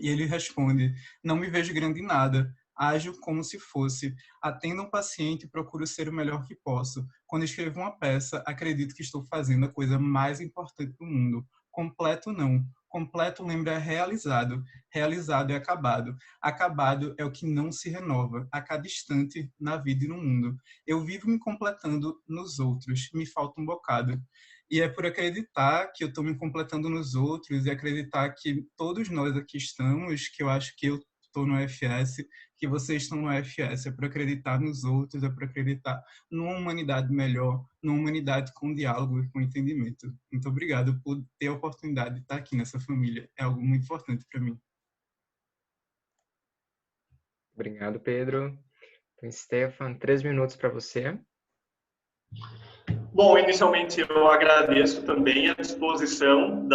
E ele responde, não me vejo grande em nada, ajo como se fosse. Atendo um paciente e procuro ser o melhor que posso. Quando escrevo uma peça, acredito que estou fazendo a coisa mais importante do mundo. Completo não. Completo lembra realizado. Realizado é acabado. Acabado é o que não se renova, a cada instante, na vida e no mundo. Eu vivo me completando nos outros. Me falta um bocado. E é por acreditar que eu estou me completando nos outros e acreditar que todos nós aqui estamos, que eu acho que eu estou no UFS, que vocês estão no UFS, é para acreditar nos outros, é para acreditar numa humanidade melhor, numa humanidade com diálogo e com entendimento. Muito obrigado por ter a oportunidade de estar aqui nessa família. É algo muito importante para mim. Obrigado, Pedro. Então, Stefan, 3 minutos para você. Bom, inicialmente eu agradeço também a disposição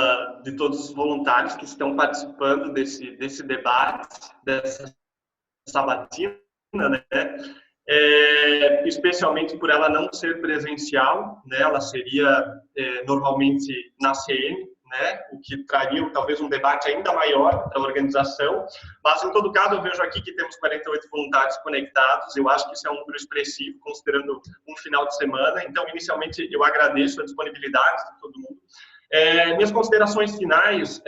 de todos os voluntários que estão participando desse debate, dessa sabatina, né? Especialmente por ela não ser presencial, né? Ela seria normalmente na CN, né? O que traria talvez um debate ainda maior para a organização, mas em todo caso eu vejo aqui que temos 48 voluntários conectados, eu acho que isso é um número expressivo, considerando um final de semana, então inicialmente eu agradeço a disponibilidade de todo mundo. Minhas considerações finais,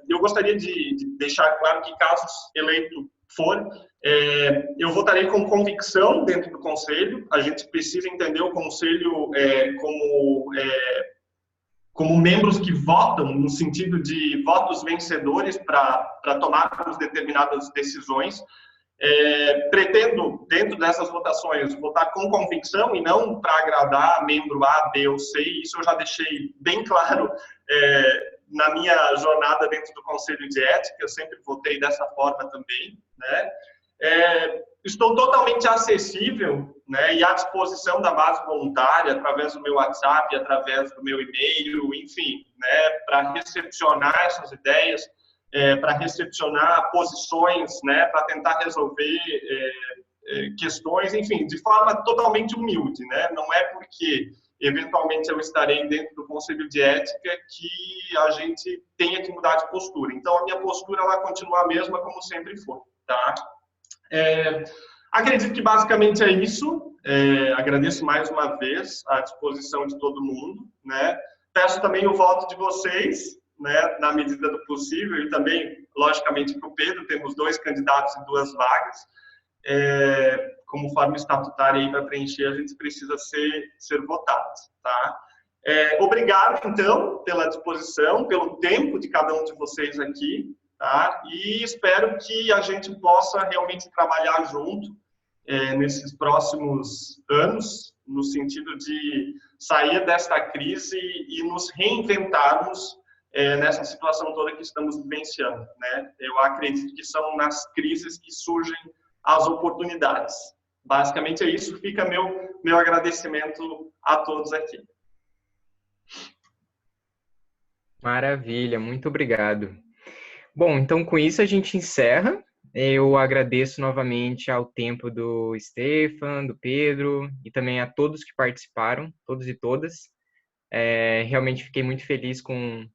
eu gostaria de deixar claro que caso eleito for, eu votarei com convicção dentro do Conselho, a gente precisa entender o Conselho como membros que votam, no sentido de votos vencedores para tomarmos determinadas decisões. Pretendo, dentro dessas votações, votar com convicção e não para agradar membro A, B ou C. Isso eu já deixei bem claro na minha jornada dentro do Conselho de Ética. Eu sempre votei dessa forma também, né? Estou totalmente acessível, né, e à disposição da base voluntária, através do meu WhatsApp, através do meu e-mail, enfim, né, para recepcionar essas ideias, para recepcionar posições, né, para tentar resolver questões, enfim, de forma totalmente humilde, né? Não é porque eventualmente eu estarei dentro do Conselho de Ética que a gente tenha que mudar de postura. Então, a minha postura ela continua a mesma como sempre foi, tá? Acredito que basicamente é isso. Agradeço mais uma vez a disposição de todo mundo, né? Peço também o voto de vocês, né, na medida do possível, e também, logicamente, para o Pedro. Temos 2 candidatos e 2 vagas. Como forma estatutária aí para preencher, a gente precisa ser votados, tá? Obrigado, então, pela disposição, pelo tempo de cada um de vocês aqui, tá? E espero que a gente possa realmente trabalhar junto nesses próximos anos, no sentido de sair desta crise e nos reinventarmos nessa situação toda que estamos vivenciando, né? Eu acredito que são nas crises que surgem as oportunidades. Basicamente é isso. Fica meu agradecimento a todos aqui. Maravilha, muito obrigado. Bom, então com isso a gente encerra. Eu agradeço novamente ao tempo do Stefan, do Pedro e também a todos que participaram, todos e todas. Realmente fiquei muito feliz com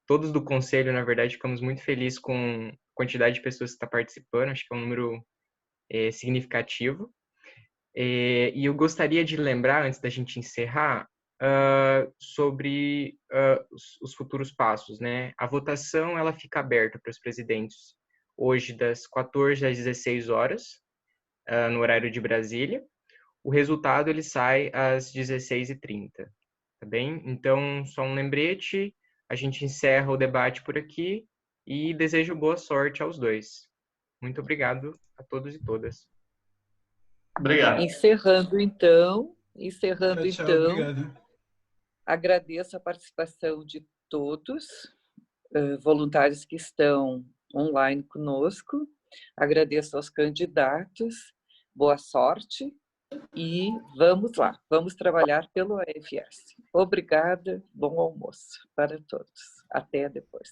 todos do conselho, na verdade, ficamos muito felizes com a quantidade de pessoas que está participando, acho que é um número significativo. E eu gostaria de lembrar, antes da gente encerrar, sobre os futuros passos, né? A votação ela fica aberta para os presidentes hoje das 14 às 16 horas, no horário de Brasília. O resultado ele sai às 16h30, tá bem? Então, só um lembrete, a gente encerra o debate por aqui e desejo boa sorte aos dois. Muito obrigado a todos e todas. Obrigado. Encerrando então, Tchau, obrigado. agradeço a participação de todos, voluntários que estão online conosco, agradeço aos candidatos, boa sorte e vamos lá, vamos trabalhar pelo AFS. Obrigada, bom almoço para todos. Até depois.